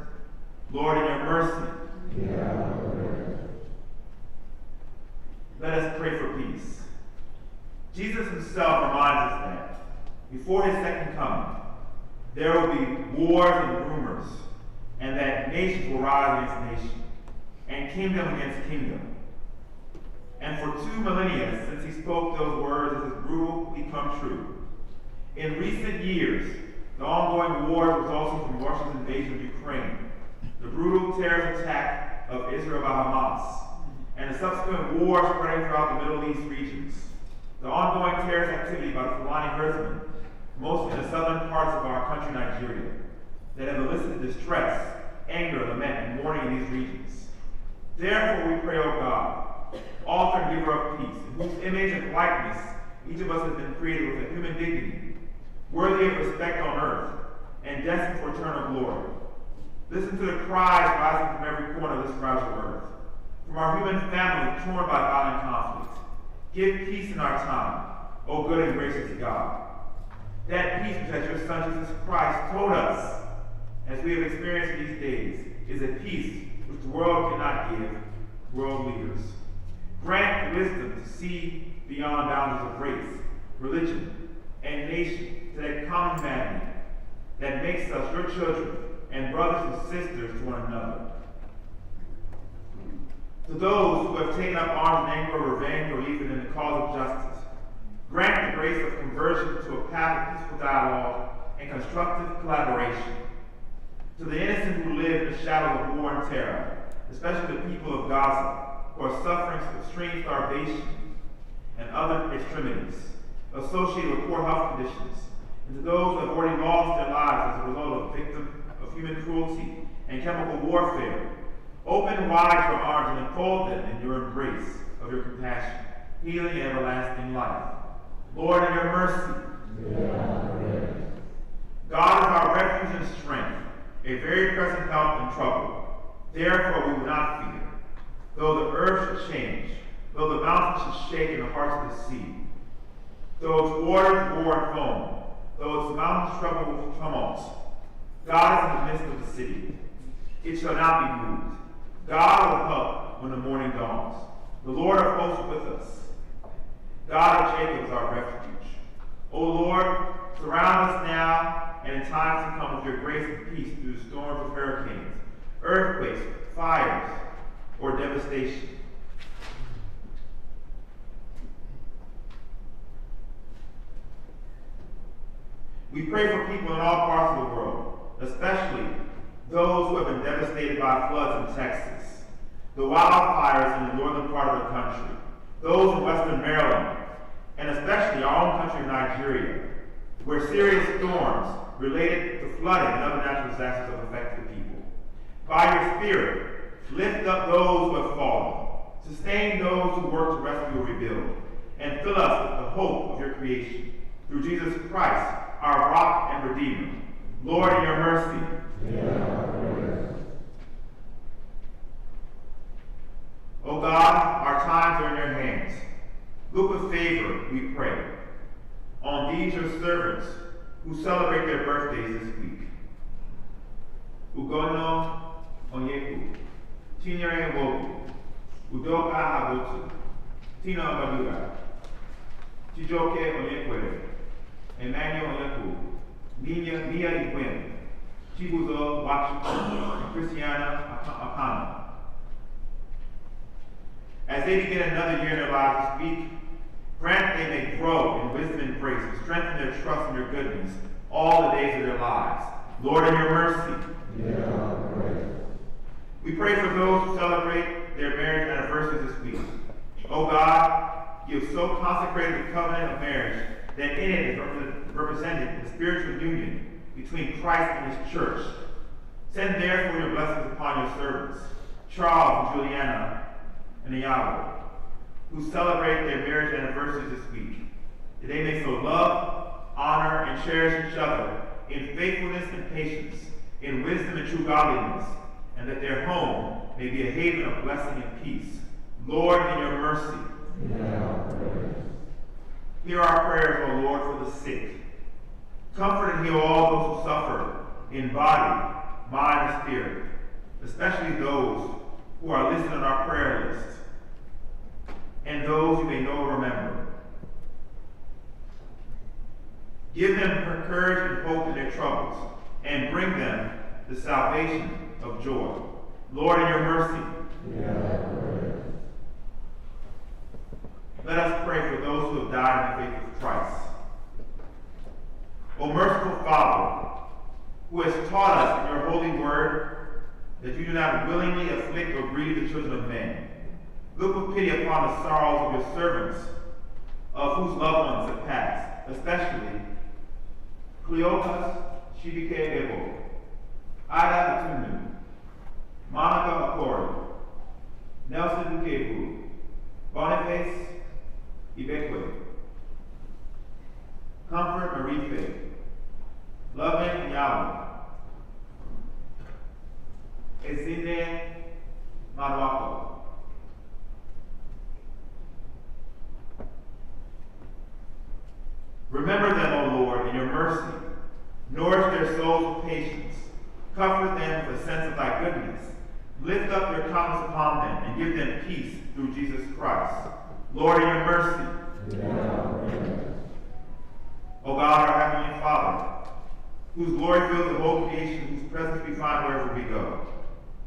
Lord, in your mercy, let us pray for peace. Jesus himself reminds us that before his second coming, there will be wars and rumors, and that nations will rise against nation, and kingdom against kingdom. And for 2 millennia since he spoke those words, it has brutally come true. In recent years, the ongoing wars resulting from Russia's invasion of Ukraine, the brutal terrorist attack of Israel by Hamas, and the subsequent war spreading throughout the Middle East regions, the ongoing terrorist activity by the Fulani herdsmen, mostly in the southern parts of our country, Nigeria, that have elicited distress, anger, lament, and mourning in these regions. Therefore we pray, O God, author and giver of peace, in whose image and likeness each of us has been created with a human dignity, worthy of respect on earth, and destined for eternal glory. Listen to the cries rising from every corner of this fragile earth, from our human family torn by violent conflict. Give peace in our time, O good and gracious God. That peace which that your Son Jesus Christ told us, as we have experienced in these days, is a peace which the world cannot give world leaders. Grant wisdom to see beyond boundaries of race, religion, and nation to that common humanity that makes us your children and brothers and sisters to one another. To those who have taken up arms in anger or revenge or even in the cause of justice, grant the grace of conversion to a path of peaceful dialogue and constructive collaboration. To the innocent who live in the shadow of war and terror, especially the people of Gaza, who are suffering extreme starvation and other extremities associated with poor health conditions, and to those who have already lost their lives as a result of victims of human cruelty and chemical warfare, open wide your arms and enfold them in your embrace of your compassion, healing and everlasting life. Lord, in your mercy, God is our refuge and strength, a very present help in trouble. Therefore we will not fear, though the earth should change, though the mountains should shake in the hearts of the sea, though its waters roar and foam, though its mountains tremble with tumults. God is in the midst of the city. It shall not be moved. God will help when the morning dawns. The Lord of hosts with us. God of Jacob is our refuge. O Lord, surround us now and in times to come with your grace and peace through the storms of hurricanes, earthquakes, fires, or devastation. We pray for people in all parts of the world, especially those who have been devastated by floods in Texas, the wildfires in the northern part of the country, those in western Maryland, and especially our own country of Nigeria, where serious storms related to flooding and other natural disasters have affected the people. By your Spirit, lift up those who have fallen, sustain those who work to rescue or rebuild, and fill us with the hope of your creation. Through Jesus Christ, our rock and redeemer. Lord, in your mercy. O God, our times are in your hands. Look with favor, we pray, on these your servants who celebrate their birthdays this week. Ugono Onyeku, Chinyere Wogu, Udoka Habutu, Tina Madura, Chijoke Onyekwere, Emmanuel Onyeku, Mia Igwin, Chibuzo Wachu, and Christiana Akana. As they begin another year in their lives this week, grant they may grow in wisdom and grace and strengthen their trust in your goodness all the days of their lives. Lord, in your mercy. We pray for those who celebrate their marriage anniversaries this week. O God, you have so consecrated the covenant of marriage that in it is represented the spiritual union between Christ and his church. Send therefore your blessings upon your servants, Charles and Juliana and Iyago, who celebrate their marriage anniversaries this week, that they may so love, honor, and cherish each other in faithfulness and patience, in wisdom and true godliness, and that their home may be a haven of blessing and peace. Lord, in your mercy, hear our prayers, O Lord, for the sick. Comfort and heal all those who suffer in body, mind, and spirit, especially those who are listed on our prayer list, and those you may know and remember. Give them courage and hope in their troubles, and bring them the salvation of joy. Lord, in your mercy, let us pray for those who have died in the faith of Christ. O merciful Father, who has taught us in your holy word that you do not willingly afflict or grieve the children of men, look with pity upon the sorrows of your servants, of whose loved ones have passed, especially Cleopas Shibike Ebo, Ada Atunu, Monica Akori, Nelson Kebu, Boniface Ibekwe, Comfort Marife, Loving Yahweh, Ezine Manuako. Remember them, O Lord, in your mercy. Nourish their souls with patience. Comfort them with a sense of thy goodness. Lift up your countenance upon them and give them peace through Jesus Christ. Lord, in your mercy. O God, our Heavenly Father, whose glory fills the whole creation, whose presence we find wherever we go.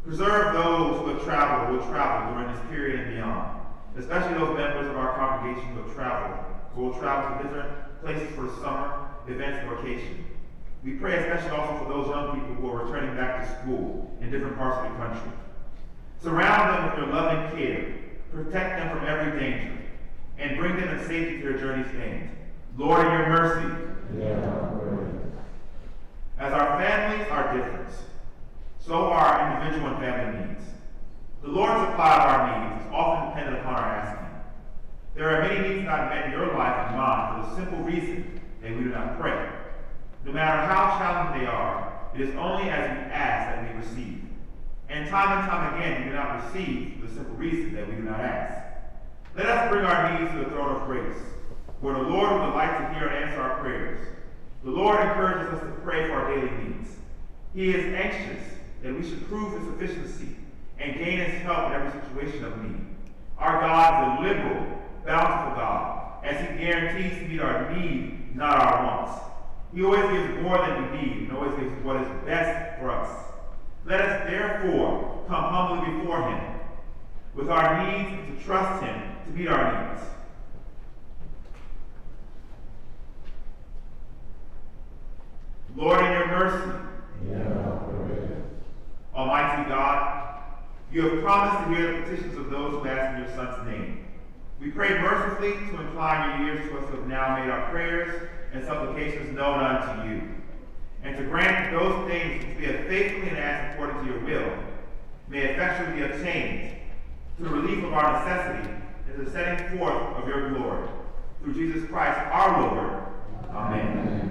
Preserve those who have traveled or will travel during this period and beyond, especially those members of our congregation who have traveled or will travel to different places for summer events and vacation. We pray especially also for those young people who are returning back to school in different parts of the country. Surround them with your loving care, protect them from every danger, and bring them in safety to their journey's end. Lord, in your mercy, as our families are different, so are our individual and family needs. The Lord's supply of our needs is often dependent upon our asking. There are many needs not met in your life and mine for the simple reason that we do not pray. No matter how challenging they are, it is only as we ask that we receive. And time again, we do not receive for the simple reason that we do not ask. Let us bring our needs to the throne of grace, where the Lord would like to hear and answer our prayers. The Lord encourages us to pray for our daily needs. He is anxious that we should prove his sufficiency and gain his help in every situation of need. Our God is a liberal, bountiful God, as he guarantees to meet our need, not our wants. He always gives more than we need and always gives what is best for us. Let us therefore come humbly before him with our needs and to trust him to meet our needs. Lord, in your mercy, Almighty God, you have promised to hear the petitions of those who ask in your Son's name. We pray mercifully to incline your ears to us who have now made our prayers and supplications known unto you, and to grant that those things which we have faithfully and asked according to your will may effectually be obtained to the relief of our necessity and to the setting forth of your glory. Through Jesus Christ our Lord. Amen.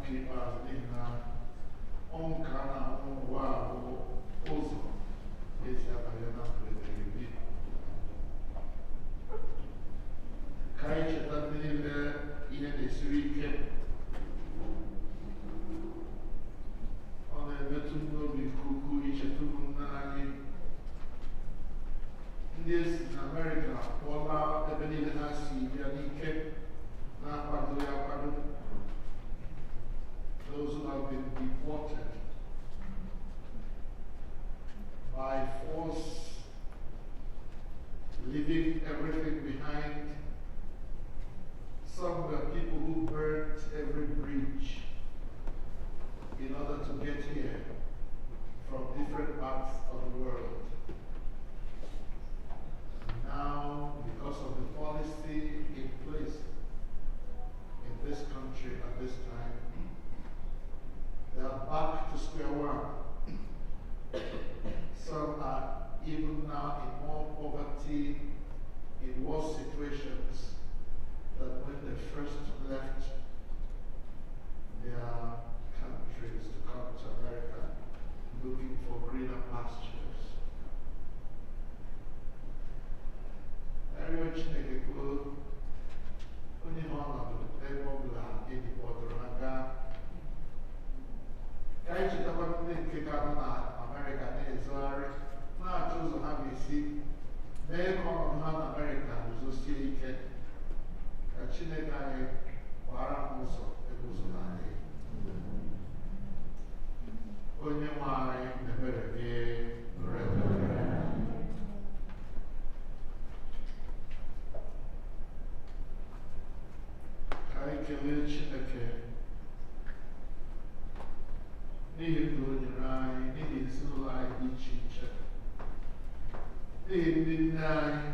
Keep us in have been deported by force, leaving everything behind. Some were people who burnt every bridge in order to get here from different parts of the world. Now, because of the policy in place in this country at this time, they are back to square one. Some are even now in more poverty, in worse situations than when they first left their countries to come to America looking for greener pastures. Arịọ Chineke kwuo onye nọ ọnọdụ ebe ọ bụla edipọtụrụ ha gaa. Ka anyị chetakwa ndị nke ka nọ na Amerịka na-ezogharị na-achọ ụzọ ha ga-esi mee ka ọnọdụ ha na Amerịka guzosie ike. Ka Chineke anyị gbara ha ụzọ ebe ụzọ na-adịghị. Onye nwe anyị na-ebere gị rere. Anyị kelee Chineke n'ihi ndụ o nyere anyị, n'ihi ezinụlọ anyị dị iche iche, n'ihi ndị nne anyị,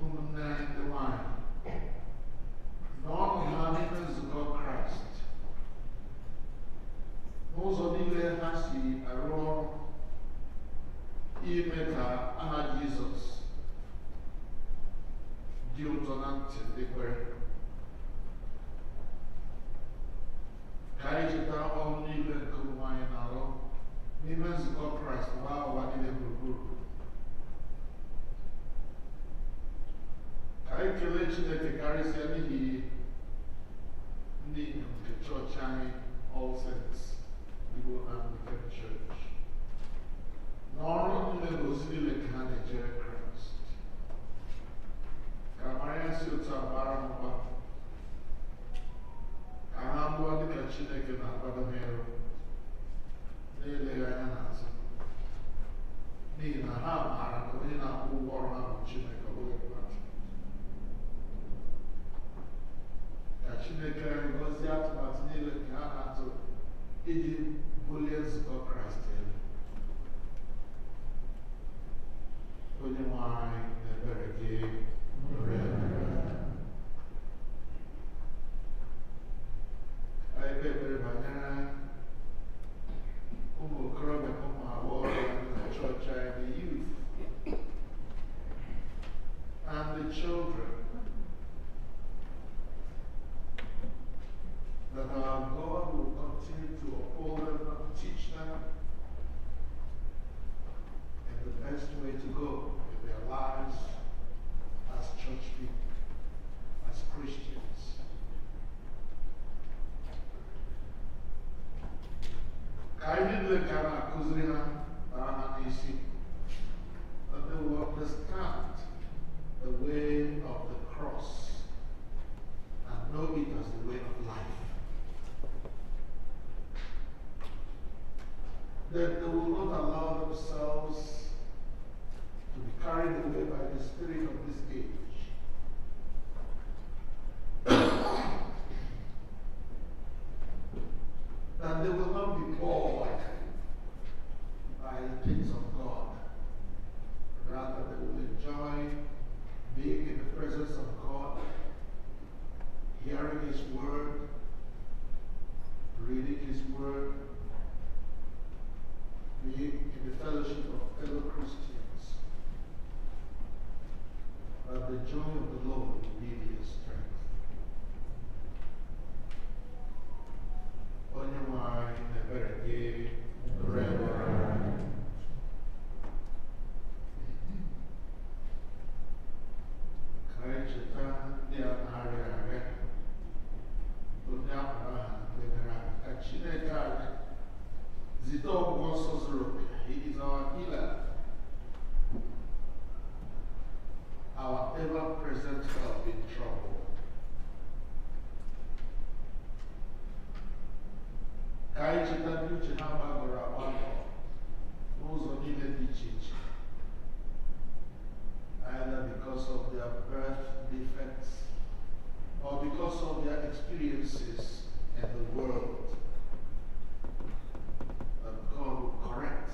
ụmụnne anyị ndị nwanyị, na ọṅụ ha n'ime nzukọ Kraịst, n'ụzọ niile ha si arụ ọrụ ime ka aha Jizọs dị ụtọ na ntị ndị kwere. Ka anyị cheta ọrụ niile nke ụmụ anyị na-arụ n'ime nzukọ Kraịst gbaa ụwa niile gburugburu. Ka anyị kelee Chineke karịsịa n'ihi ndị inyom nke chọọchị anyị All Saints Igbo Anglican Church na ọrụ niile na ozi niile nke ha na-ejere Kraịst. Ka amara ya si otu a gbara m mkpa ka ha lụọ dịka Chineke na-akwado ha ịrụ na-eleghị anya n'azụ, n'ihi na ha maara na onye na-akwụ ụgwọ ọrụ ha bụ Chineke, ọ bụghị mmadụ. Ka Chineke gọzie atụmatụ niile nke ha na-atụ iji bulie nzukọ Kraịst elu. Onye nwe anyị na-ebere gị anyị kpee ekpere banyere ụmụ okorobịa na ụmụ agbọghọbịa na chọọchị anyị, the youth and the children, that our God will continue to uphold them and teach them in the best way to go in their lives as church people, as Christians. Ka anyị niile ka na-akụziri ha bara ha n'isi, that they will understand the way of the cross and know it as the way of life. That they will not allow themselves to be carried away by the spirit of this age. That they will not be bored by the things of God. Rather, they will enjoy being in the presence of God, hearing His word, reading His word, being in the fellowship of fellow Christians. That the joy of the Lord will be their strength. Onye nwe anyị na-ebere gị rere. Ka anyị cheta ndị a na-arịa arịa, onye ahụrụ aha mebere anyị, ka Chineke anyị zite ọgwụgwọ nsọ zuru oke. He is our healer, our ever-present help in trouble. ka anyị cheta ndị uche ha gbagọrọ agbagọ n'ụzọ niile dị iche iche, either because of their birth defects or because of their experiences in the world. That God will correct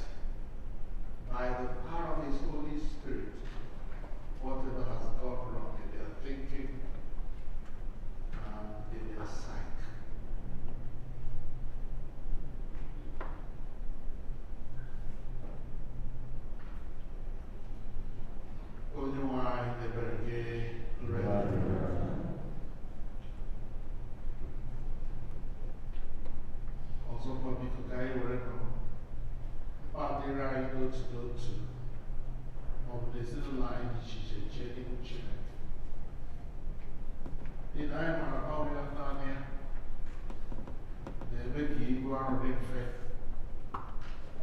by the power of His Holy Spirit whatever has gone wrong in their thinking and in their psyche. Onye nwe anyị debere gị ọzọkwa biko ka anyị were nọ adịrị anyị n'otu n'otu maọbụ n'ezinụlọ anyị dị iche iche chee n'ihu Chineke. N'ihi na anyị mara na ọbịa naanị ya na-eme ka ibu ahụ dị mfe.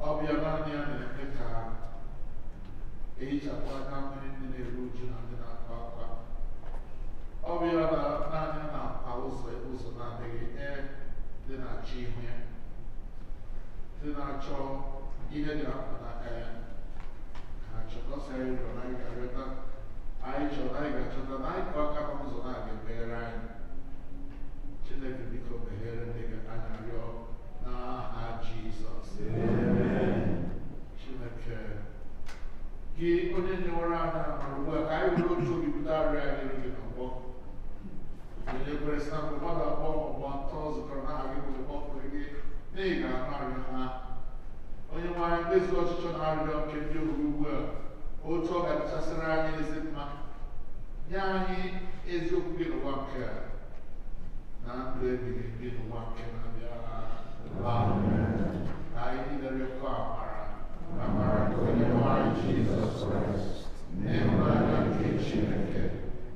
Ọbịa naanị ya na-eme ka ehichapụ anya mmiri ndị na-eru uju na ndị na-akwa akwa. Ọbịa naanị ya na-akpa ụzọ na-adịghị nye ndị na-achọ ihu ya, ndị na-achọ ihe dị akpa n'aka ya. Ha chọkọsị anyị rịọ na anyị ga-arịọta, anyị chọrọ na anyị ga-achọta na anyị kụọ aka n'ụzọ na-aga emeghere anyị. Chineke biko meghere ndị anya rịọ n'aha Jizọs. Chineke gị onye nyewere anya mara ugbu a ka anyị were otu obi bido arịọ anyị nyere gị n'ọgbọ. Onye kwere sị na mgbe mmadụ abụọ maọbụ atọ zụkọrọ n'aha gị bụ kpọpụrụ gị na ị ga-anụ arịọ ha. Onye nwe anyị mmezu ọchịchọ na arịrịọ nke ndị ohu ugbu a, otu ọ ga-adịchasịrị anyị ezi mma, nye anyị eziokwu gị n'ụwa nke a na ndụ ebighị ebi n'ụwa nke na-abịa. Ka anyị niile rịọkọ amara nke onye nwe anyị Jizọs Kraịst na ịhụnanya nke Chineke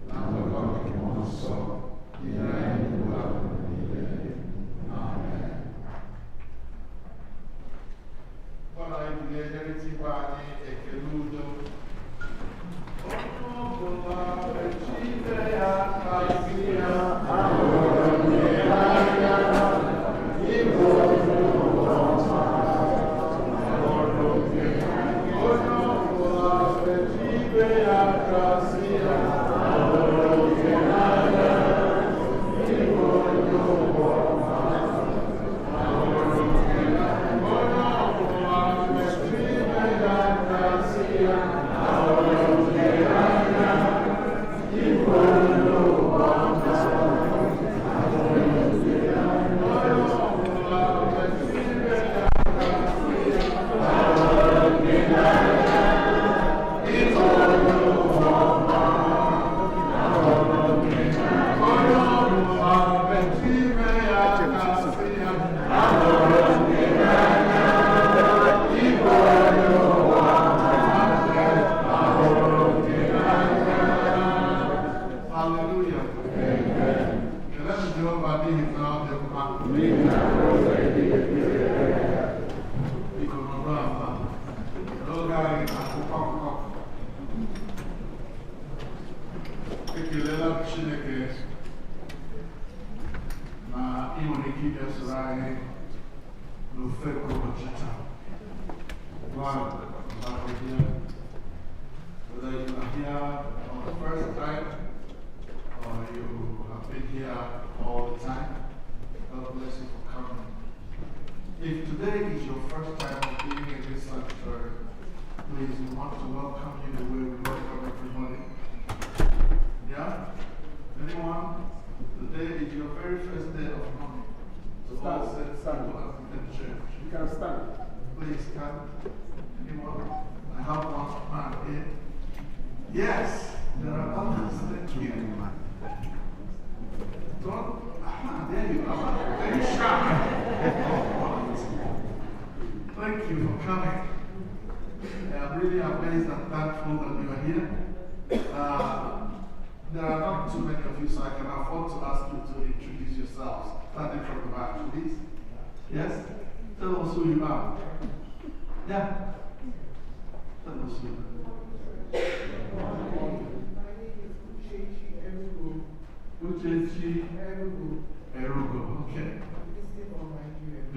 na ndokọ nke Mmụọ Nsọ nyere anyị ugbu a niile. Amen. Bwana anyị ga-enyerịta ibe anyị ekele udo. Onye ọbụla ejide ya aka isi ya ahụrụ nye anya Igbo Ozi Ọma. Onye ọbụla ejide ya aka isi ya ahụrụ nye anya Igbo Ozi Ọma.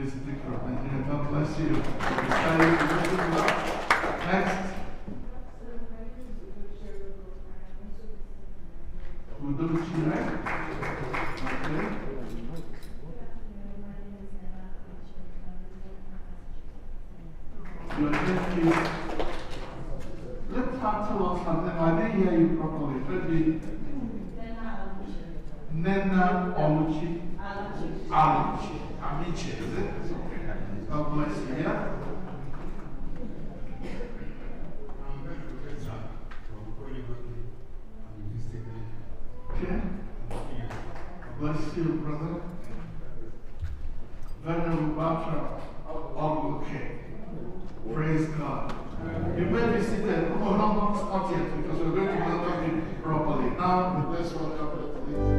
visiting from Nigeria. God bless you. Next. Udochi, right? Okay. Your name is. Let's tell us something. I didn't hear you properly. Nena Oluchi. Aluchi. Amiche, is it? God bless you. Yeah? Okay. Bless you, brother. Venerable Batra. Okay. Praise God. You may be seated. Oh, no, not yet, because we're going to welcome you properly. Now, let's welcome the police.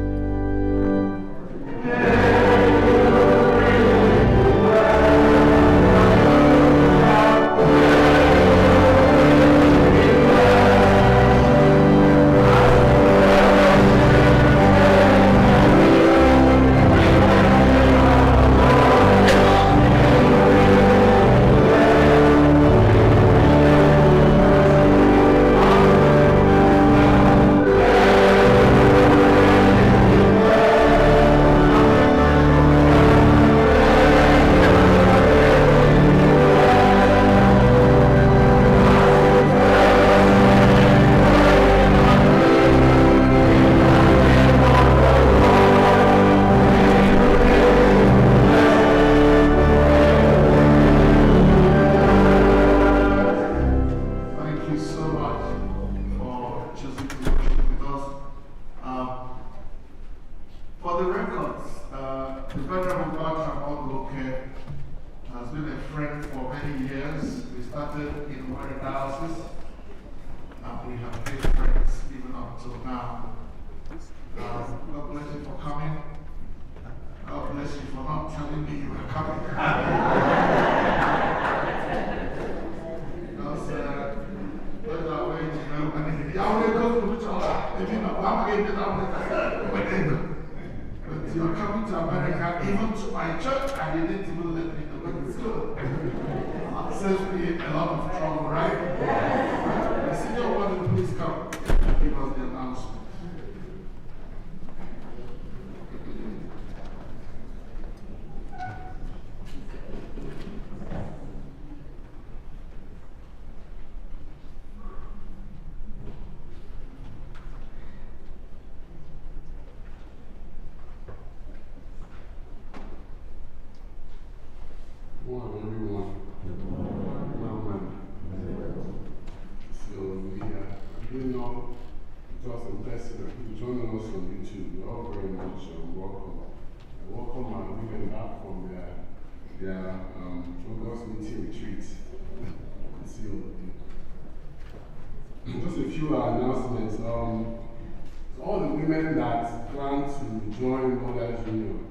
Just a few announcements. All the women that plan to join Mothers Union,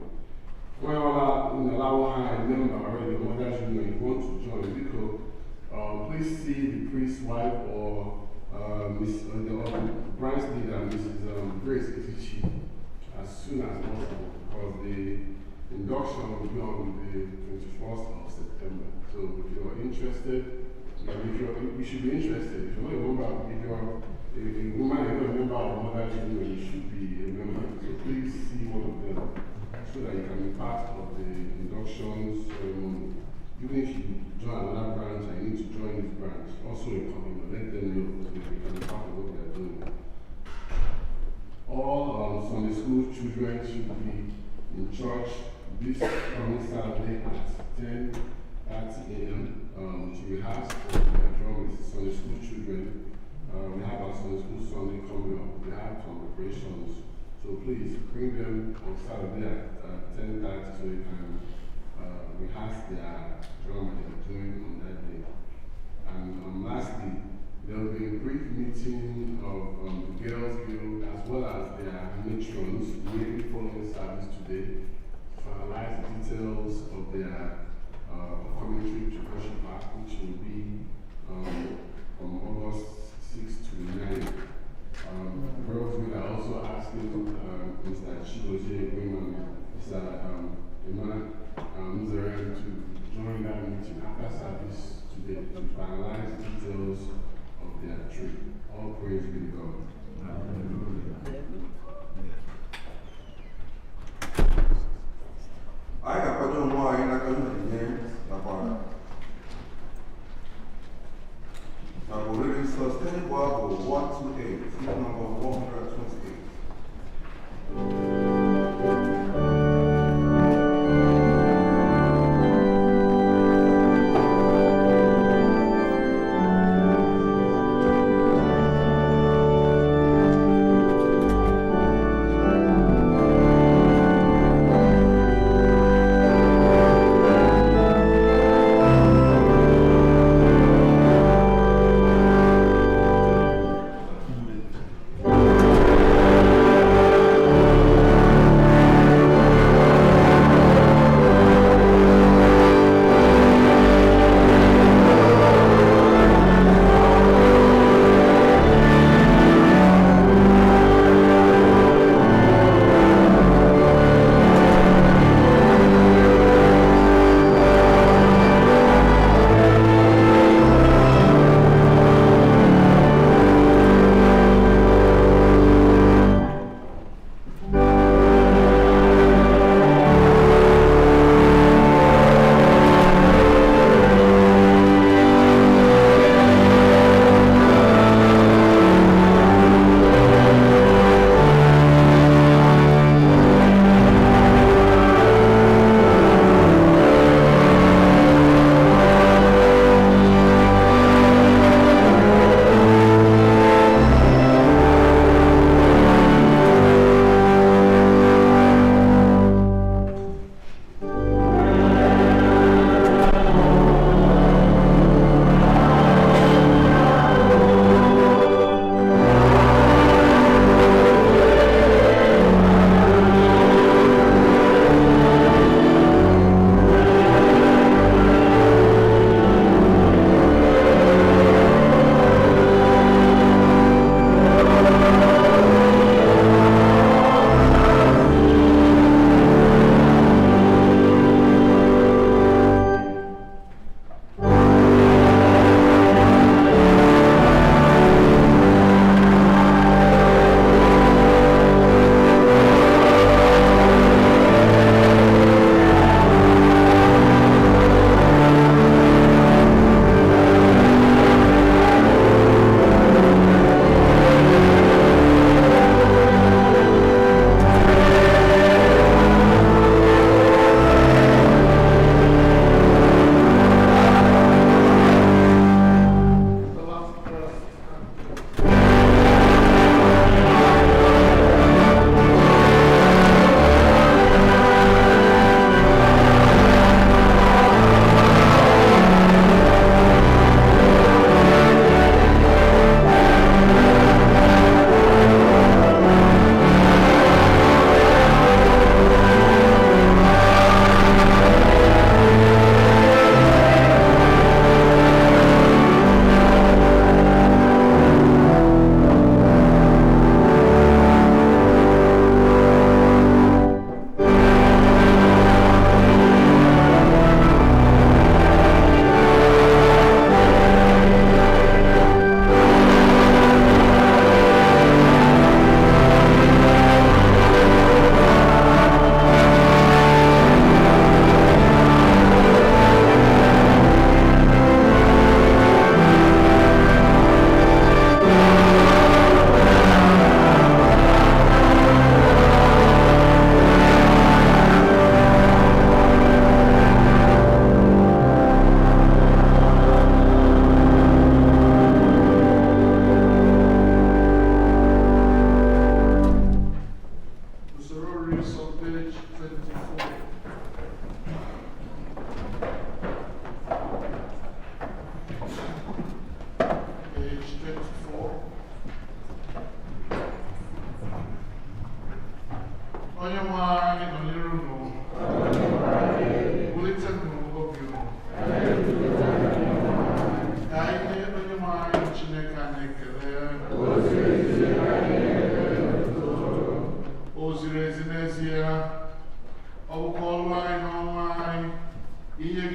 whenever in the Lawan member already Mothers Union, you want to join, because please see the priest's wife or the branch leader, Mrs. Grace Etichi, as soon as possible, because the induction will be on the 21st of September. So if you are interested, you should be interested. If you're not a member, if you're a woman and you're a member of Mothers Union, you should be a member. So please see one of them so that you can be part of the induction ceremony. Even if you join another branch and you need to join this branch, also let them know so that they can be part of what they are doing. All Sunday school children should be in church this coming Saturday at 10:30 a.m. We have Sunday school children. We have our Sunday school Sunday coming up. We have some preparations. So please bring them on Saturday at 10:30 so you can rehearse their drama they are doing on that day. And lastly, there will be a brief meeting of the Girls Guild as well as their matrons immediately following service today to finalize the details of their upcoming trip to Worship Park, which will be from August 6 to 9. Girls Guild are also asking Mr. Chigozie Equipment, Mr. Emma Mzeren to finalize details of their trip. All praise be to God. Anyị ga-akwado onwe anyị n'aka onyinye nakwa oriri nsọ site n'ịbụ abụ 128 nọmba 128.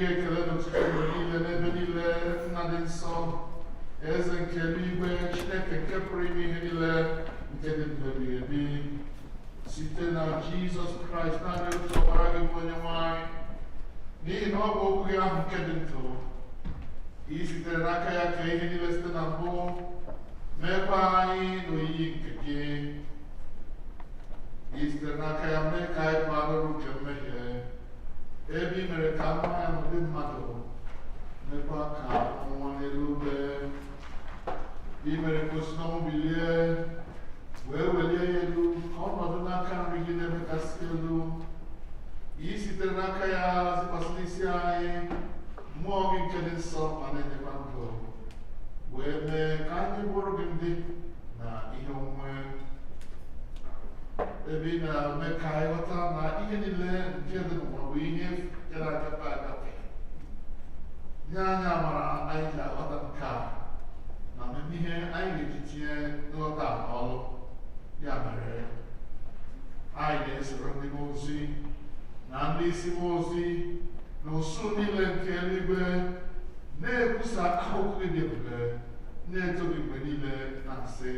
gị ekele n'ụtụtụ mgbe niile n'ebe niile nna dị nsọ, eze nke eluigwe, Chineke nke pụrụ ime ihe niile, nke dị ndụ ebighị ebi, site na Jizọs Kraịst naanị otu ọbara gị bụ Onyenwe anyị, n'ihi na ọ bụ okwu gị ahụ nke dị ndụ, i sitere n'aka ya ka ihe niile site na mbụ meekwa anyị n'oyiyi nke gị. I sitere n'aka ya mee ka anyị pụọ n'ọrụ nke mmehie, ebe i mere ka mma ya n'ụdị mmadụ, mekwa ka ọnwụnwa n'elu obe. I mere ka o si n'ọnwụ bilie, wee welie ya elu ka ọ nọdụ n'aka nri gị n'ebe kasị elu. I sitere n'aka ya zikwasị n'isi anyị mmụọ gị nke dị nsọ ma na-enyekwa ndụ, wee mee ka anyị bụrụ gị ndị na ihe onwunwe, ebe ị na-eme ka anyị ghọta na ihe niile nke dị n'ụwa bụ ihe gara agafe agafe. Nye anyị amara anyị ji aghọta nke a na ihe anyị ga-eji tinye nghọta n'ọrụ. Ya mere anyị na-esoro ndị ozi na ndị isi ozi na usuu niile nke eluigwe na-ekwusa akụkọ gị dị ebube, na-eto gị mgbe niile na-asị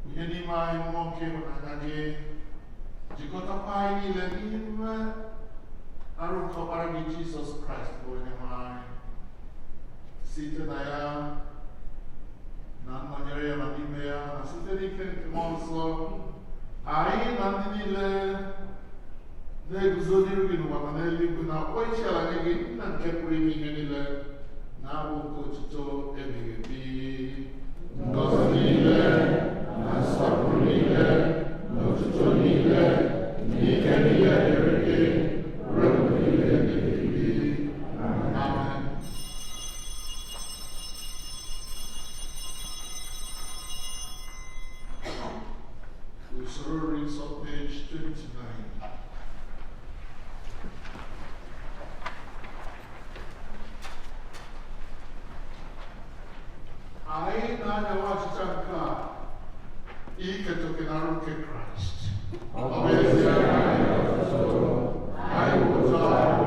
Onye n'ime anyị mmụọ nke ịhụnanya gị, jikọtakwa anyị niile n'ime arụ nke ọkpara gị Jizọs Kraịst bụ onye nwe anyị, site na ya na nnọnyere ya na n'ime ya na site n'ike nke mmụọ nsọ, anyị na ndị niile na-eguzo n'iru gị n'ụwa na n'eluigwe na-akpọ isi ala nye gị, nna nke pụrụ ime ihe niile, na-abụ nke otuto ebighị ebi. Ngọzi niile na nsọpụrụ niile na otuto niile na ike niile dịrị gị ruo mgbe niile ebighị ebi. Amen. Usoro nri nsọ page 29. Anyị na-anyawa achịcha nke a iketa oke na arụ nke Kraịst. Ọ bụ ezie na anyị ọtụtụ anyị bụ otu ahụ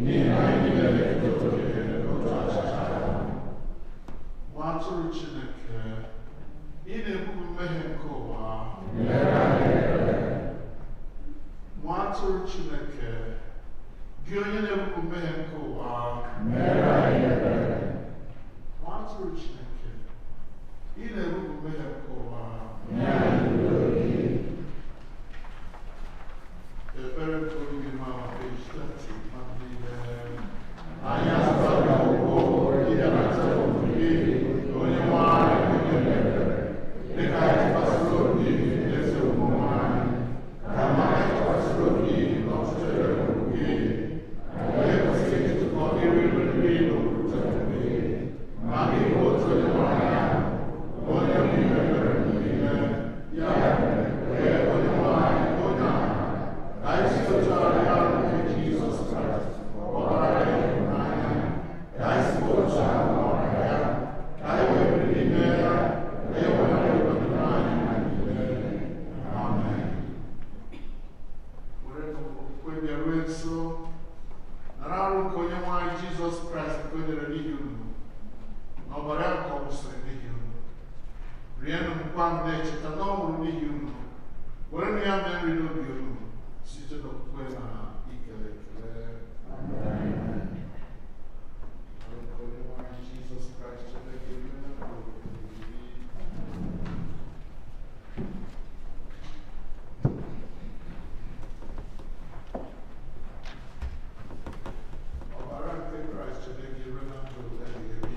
n'ihi na anyị niile na-eketa oke n'otu achịcha. Nwa atụrụ Chineke, ị na-ebubu mmehie nke ụwa. Nwa atụrụ Chineke, gị onye na-ebubu mmehie nke ụwa. Nwa atụrụ Chineke, ị na-ebubu mmehie nke ụwa. Ekpere nke oriri ma page 30 mmadụ niile. Anyị azụtara akwụkwọ ịdebata okwu gị, onye nwe anyị onye mebere, dịka anyị tụkwasịrị obi n'ezi omume anyị, kama anyị tụkwasịrị obi n'ọtụtụ okwu gị. Anyị ekwesịghị ịtụkọ iri nri n'okwute gị, ma gị bụ otu onye nwe anyị, onye onye mebere niile, ya mere wee onye nwe anyị onye a, ka anyị si otu arịa nke Jizọs Kraịst, ọbara ya ịhụnanya, ka anyị si otu ahụ n'ọrịa ya, ka anyị wee biri n'ime ya, ka e wee ọdịnihu anyị na niile. Amen. Were okwukwe bịaruo nso, nara arụ nke onye nwe anyị Jizọs Kraịst nke o nyere n'ihi unu, na ọbara ya nke ọ wụsịrị n'ihi unu. Rienụ nkwa m na-echeta na ọ nwụrụ n'ihi unu, werenụ ya mee nri n'obi unu site n'okwukwe na ikele ekele. Amen. Arụ nke onye nwe anyị Jizọs Kraịst Chineke ime na ọbara nke Kraịst Chineke ime na ndụ ebighị ebi.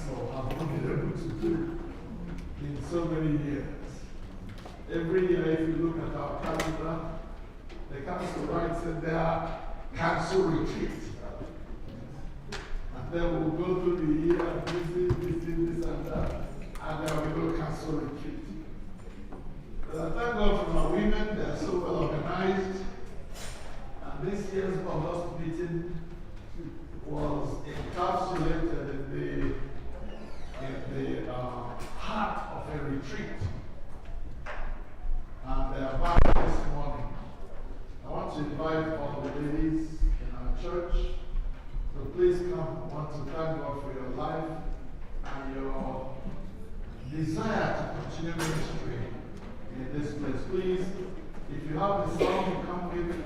council have not been able to do in so many years. Every year, if you look at our calendar, the council writes in there, council retreat. And then we'll go through the year, this and that, and then we go council retreat. But I thank God for our women, they're so well organized. And this year's August meeting was encapsulated in the heart of a retreat. And they are back this morning. I want to invite all the ladies in our church. So please come. I want to thank God for your life and your desire to continue ministry in this place. Please, if you have the song, come with it.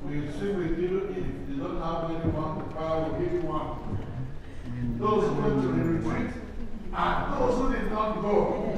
We'll sing with you. If you don't have anyone, the choir will give you one. Those who went to the retreat and those who did not go.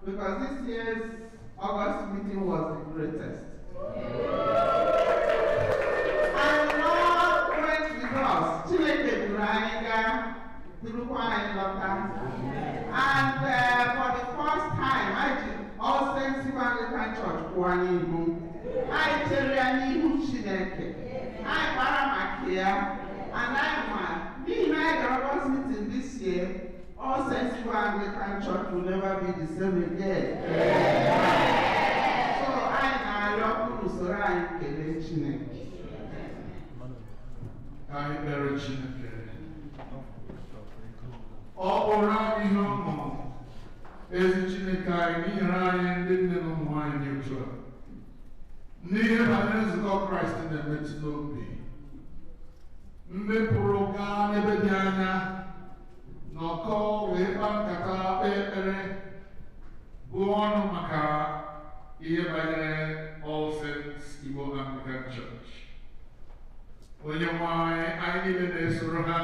because this year's August meeting was the greatest. And the Lord went with us. Chineke duru anyị gaa, durukwa anyị lọta. And for the first time, all Saints Igbo Anglican Church kwụ anyị ihu. Anyị chere ya n'ihu Chineke. Anyị gbara maka ya. And anyị ma, n'ihi na anyị gara August meeting this year, all Saints Igbo Anglican Church will never be the same again. So anyị na-arịọ unu soro anyị kelee Chineke. Anyị kpere Chineke. Ọ kpọrọ anyị ihe ọṅụ, ezi Chineke anyị n'inyere anyị ndị nne na ụmụ anyị dị otu a. N'ihe banyere nzukọ Kraịst na-emetụ n'obi, ndị pụrụ gaa n'ebe dị anya nọkọ wee kpaa nkata kpee ekpere bụ ọnụ maka ihe banyere All Saints Igbo Anglican Church. Onye nwe anyị niile na-esoro ha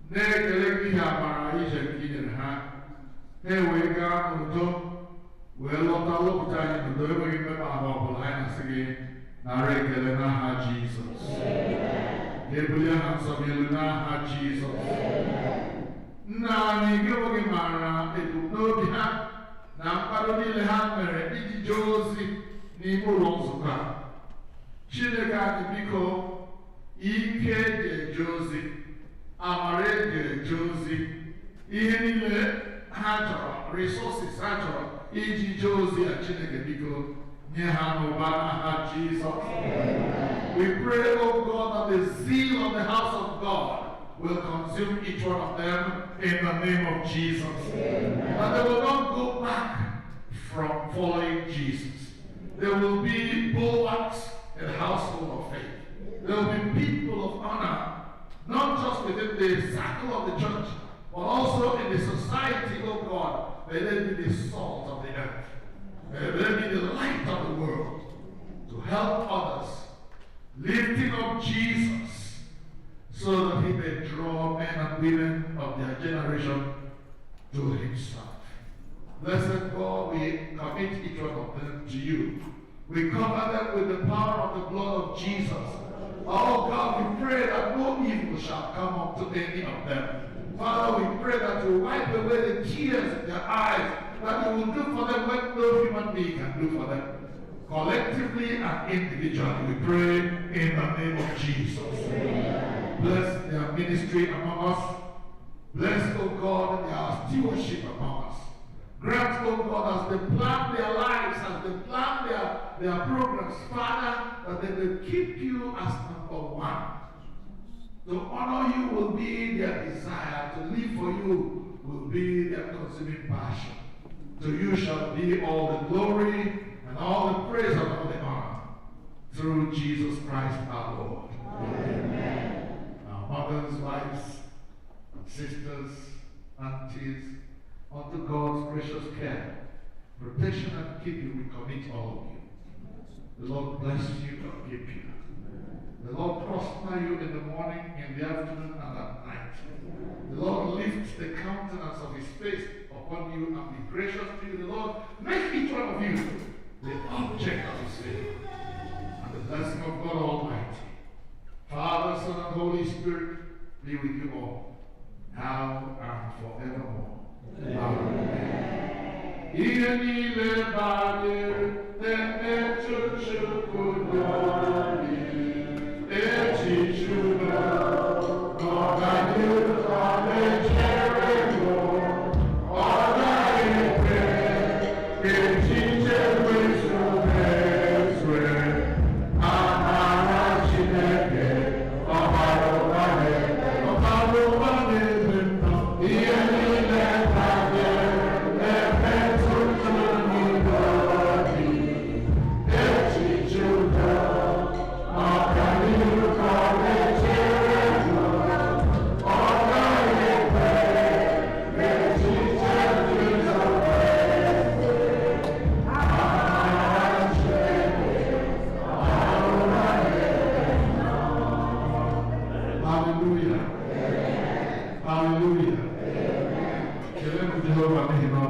na-ekele gị ihe amara ije nke i nyere ha, ha wee gaa n'udo wee lọta lọpụta anyị n'udo enweghị mmekpa ahụ ọbụla. Anyị na-asị gị nara ekele n'aha Jizọs. Ga-ebuli aha nsọ gị elu n'aha Jizọs. Nna anyị gị onwe gị maara ebumnobi ha na mkpado niile ha mere iji jee ozi n'ime ụlọ nzukọ a. Chineke anyị biko, ike eji eje ozi, amara eji eje ozi, ihe niile ha chọrọ, resources ha chọrọ iji jee ozi a, Chineke biko nye ha n'ụba n'aha Jizọs. We pray, oh God, that the zeal of the house of God will consume each one of them in the name of Jesus. That they will not go back from following Jesus. There will be bulwarks in the household of faith. There will be people of honor, not just within the circle of the church, but also in the society, oh God. May they be the salt of the earth. May they be the light of the world to help others, lifting up Jesus, so that he may draw men and women of their generation to himself. Blessed God, we commit each one of them to you. We cover them with the power of the blood of Jesus. Oh God, we pray that no evil shall come up to any of them. Father, we pray that you wipe away the tears in their eyes, that you will do for them what no human being can do for them. Collectively and individually, we pray in the name of Jesus. Bless their ministry among us. Bless, oh God, their stewardship among us. Grant, oh God, as they plan their lives, as they plan their programs, Father, that they will keep you as number one. To honor you will be their desire. To live for you will be their consuming passion. To you shall be all the glory and all the praise and all the honor. Through Jesus Christ our Lord. Amen. Our mothers, wives, sisters, aunties, unto God's precious care, protection and keeping, we commit all of you. The Lord bless you and keep you. The Lord prosper you in the morning, in the afternoon, and at night. The Lord lift the countenance of his face upon you and be gracious to you. The Lord make each one of you the object of his favor. And the blessing of God Almighty, Father, Son, and Holy Spirit be with you all, now and forevermore. Amen. Ihe niile banyere na-emetụ Chukwu n'obi, echiche udo, n'ọganihu ka na-echere mụ, ọ gaghị ekwe ka echiche wezụga ezue. Amara Chineke ọbara ụba na-ebe nnọọ. Ihe niile banyere na-emetụ Chukwu n'obi, echiche udo, n'ọganihu ka na-echere mụ, ọ gaghị ekwe ka echiche wezụga ezue. Amara Chineke ọbara ụba na-ebe nnọọ. Hallelujah. Hallelujah. Amen. Jehovah, may he not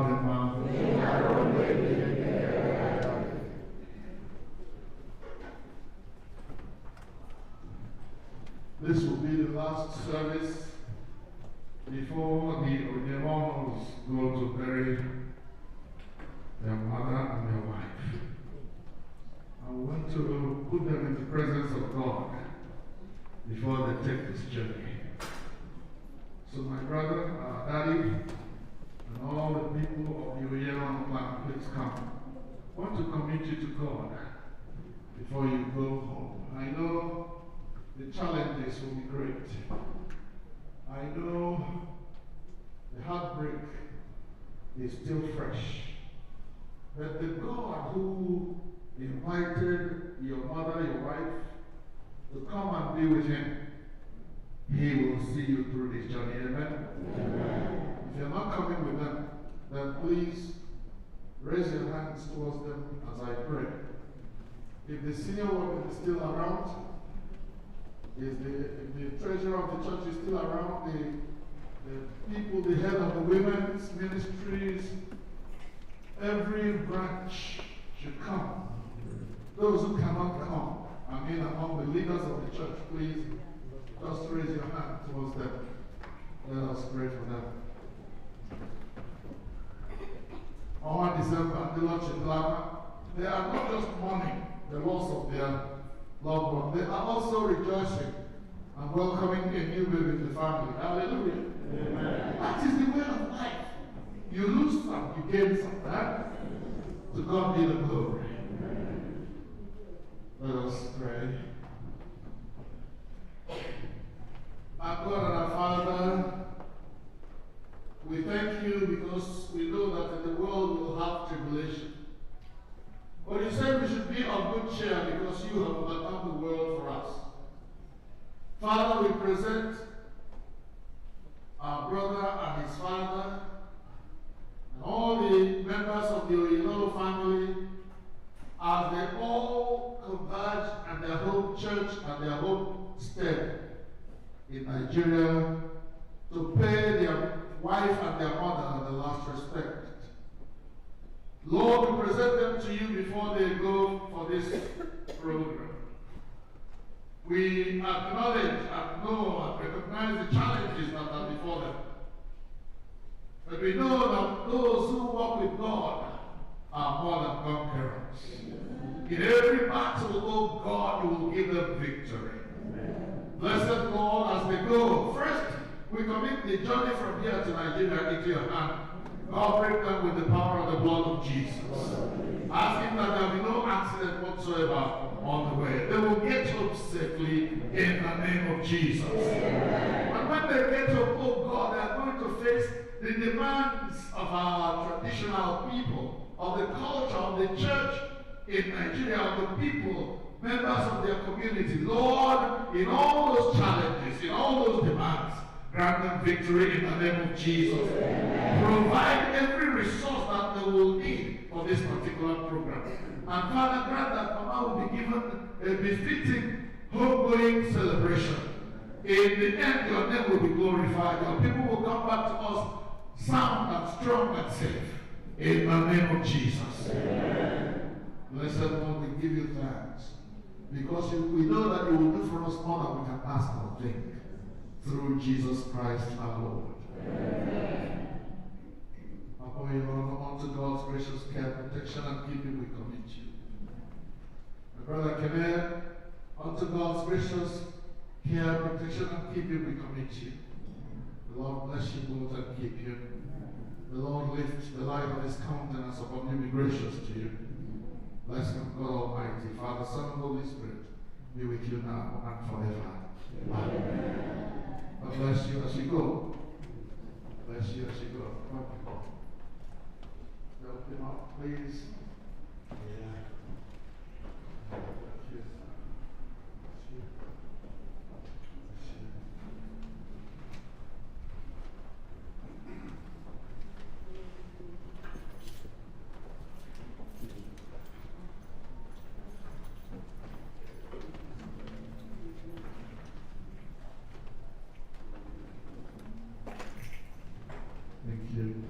service before the Onyemons go to bury their mother and their wife. I want to put them in the presence of God before they take this journey. So my brother, daddy, and all the people of the Oyema clan, please come. I want to commit you to God before you go home. I know the challenges will be great. I know the heartbreak is still fresh. But the God who invited your mother, your wife, to come and be with him, he will see you through this journey. Amen? Amen. If you're not coming with them, then please raise your hands towards them as I pray. If the senior woman is still around, if the treasurer of the church is still around, the people, the head of the women's ministries, every branch should come. Those who cannot come, I mean among the leaders of the church, please just raise your hand towards them. Let us pray for them. On December, the Lord Mgbaghara, they are not just mourning the loss of their loved one, they are also rejoicing and welcoming a new baby in the family. Hallelujah. Amen. That is the way of life. You lose some, you gain some. Right? To God be the glory. Amen. Let us pray. Our God and our Father, we thank you because we know that in the world we'll have tribulation. But you said we should be of good cheer because you have overcome the world for us. Father, we present our brother and his father and all the members of the Oyinlo family as they all converge at their home church and their home state in Nigeria to pay their wife and their mother the last respect. Lord, we present them to you before they go for this program. We acknowledge and know and recognize the challenges that are before them. But we know that those who walk with God are more than conquerors. In every battle, oh God, you will give them victory. Blessed Lord, as they go, first, we commit the journey from here to Nigeria into your hand. Cover them with the power of the blood of Jesus. Asking that there be no accident whatsoever on the way. They will get home safely in the name of Jesus. And when they get home, oh God, they are going to face the demands of our traditional people, of the culture, of the church in Nigeria, of the people, members of their community. Lord, in all those challenges, in all those demands, grant them victory in the name of Jesus. Provide every resource that they will need for this particular program. And Father, grant that Mama will be given a befitting homegoing celebration. In the end, your name will be glorified. Your people will come back to us sound and strong and safe. In the name of Jesus. Amen. Blessed Lord, we give you thanks. Because we know that you will do for us more than we can ask or think. Through Jesus Christ our Lord. Amen. Unto God's gracious care, protection, and keeping we commit you. My brother Ekele, unto God's gracious care, protection, and keeping we commit you. The Lord bless you both and keep you. The Lord lift the light of his countenance upon you, be gracious to you. Blessed of God Almighty, Father, Son, and Holy Spirit, be with you now and forever. Amen. God bless you as you go. Bless you as you go. Come on. Help him up, please. Yeah. Thank you.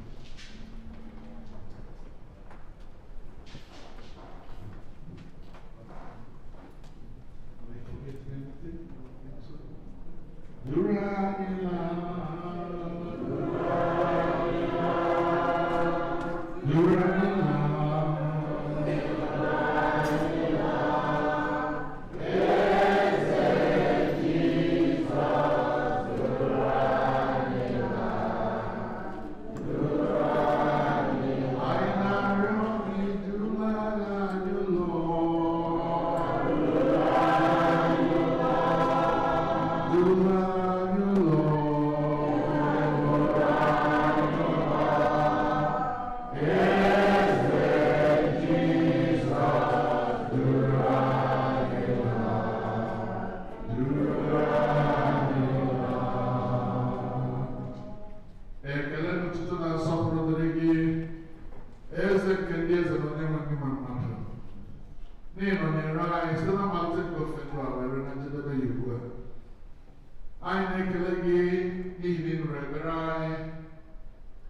ekpere anyị.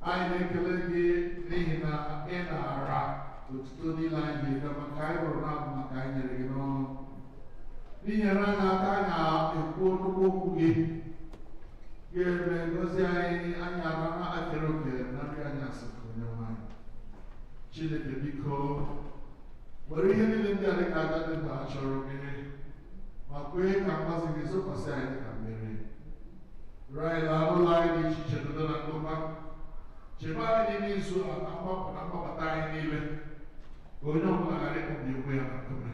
Anyị na-ekele gị n'ihi na ị na-ara otuto niile anyị ga-eme maka anyị rụrụ n'abụ maka anyị nyere gị n'ọnụ. N'inyere anyị aka anyị na-ekwu nnukwu okwu gị ga-eme ngozi anyị amara akere oke na nri anyị asịkọ onye nwanyị. Chineke biko were ihe niile ndị a dị ka agadi mgbe ha chọrọ gị ma kwee ka mmasị gị zokwasị anyị dị ka mmiri. Rụọ ụlọ anyị dị iche iche dodo na ndụba. Chebe anyị n'ime izu a na mgbapụ na mgbabata anyị niile ka onye ọbụla ghara ịkpọbi ekwe ya na nkume.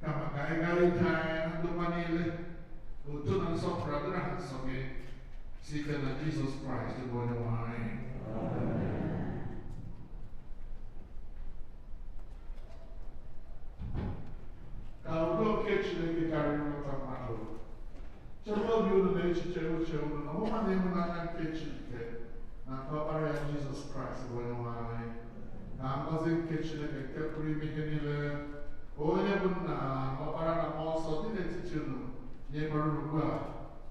Kama ka anyị gaa ije anyị na ndụba niile otu na nsọpụrụ adịrị ha nsọ gị site na Jizọs Kraịst bụ onye nwe anyị. Ka udo nke Chineke karịrị nghọta mmadụ chebe obi unu na echiche uche unu na ọmụma na ịhụnanya nke Chineke na nke ọkpara ya Jizọs Kraịst bụ onye nwe anyị. Ka ngọzi nke Chineke nke pụrụ ime ihe niile onye bụ nna na ọkpara na mmụọ nsọ dị n'etiti unu nye gbara ugbu a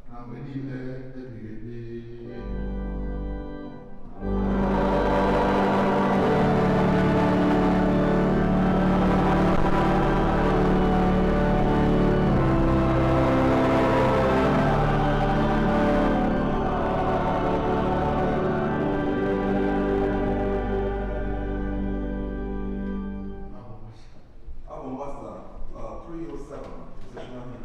na mgbe niile ebighị ebi. Processional hymn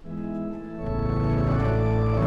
307.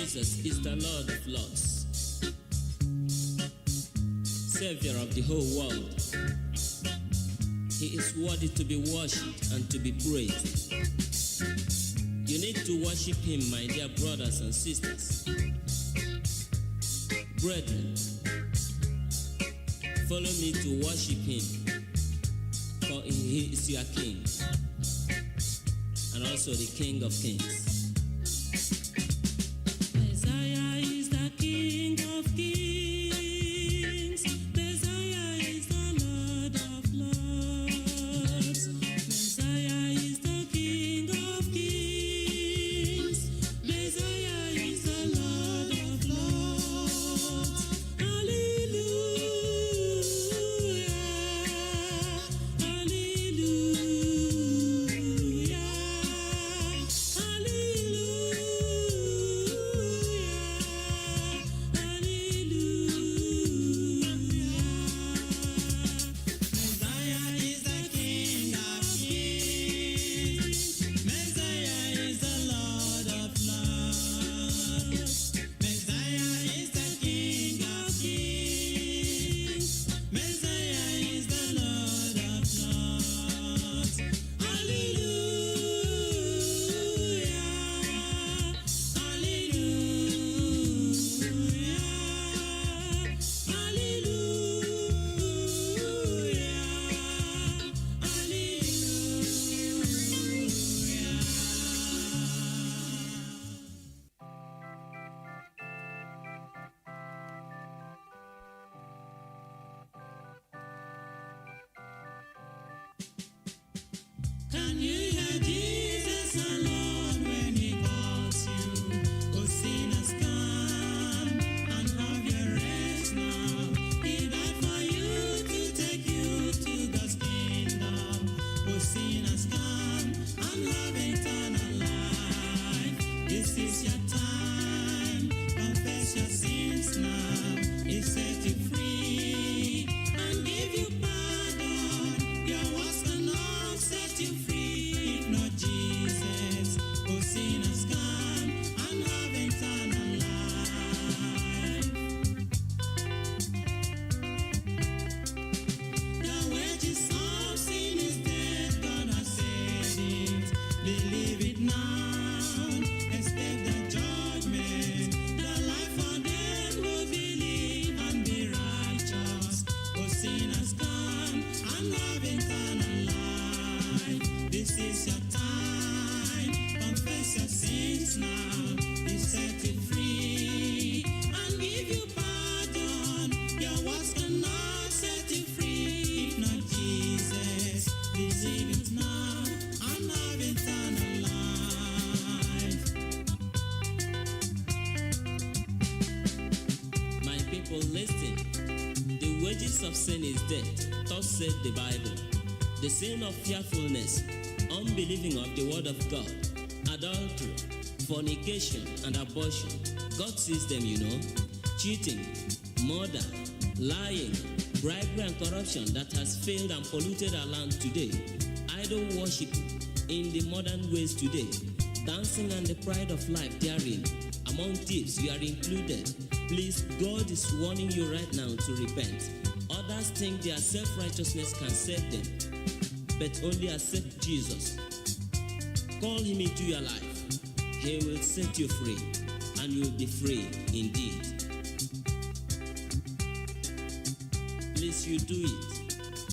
Jesus is the Lord of Lords, Savior of the whole world. He is worthy to be worshipped and to be praised. You need to worship Him, my dear brothers and sisters. Brethren, follow me to worship Him, for He is your King, and also the King of Kings. Messiah is the King of Kings. Messiah is the Lord of Lords. Messiah is the King of Kings. Messiah is the Lord of Lords. Hallelujah. Hallelujah. Can you hear Jesus our Lord when He calls you? Oh, sinners, come and have your rest now. He died for you to take you to God's kingdom. Oh, sinners, come and have eternal life. This is your time. Confess your sins now. He set you free and give you pardon. Your works cannot set you free if not Jesus. Oh, sinners, come and have eternal life. The wages of sin is death, God has said it. Believe it now, escape the judgment. The life for them who believe and be righteous. Oh, sinners, come and have eternal life. This is your time. Confess your sins now. He set you free and give you pardon. Your works cannot set you free if not Jesus. Believe it now and have eternal life. My people, listen. The wages of sin is death. Thus said the Bible. The sin of fearfulness, unbelieving of the word of God, adultery, fornication, and abortion. God sees them, you know. Cheating, murder, lying, bribery, and corruption that has failed and polluted our land today. Idol worship in the modern ways today. Dancing and the pride of life therein. Among thieves, you are included. Please, God is warning you right now to repent. Others think their self-righteousness can save them, but only accept Jesus. Call Him into your life. He will set you free, and you'll be free indeed. Please, you do it.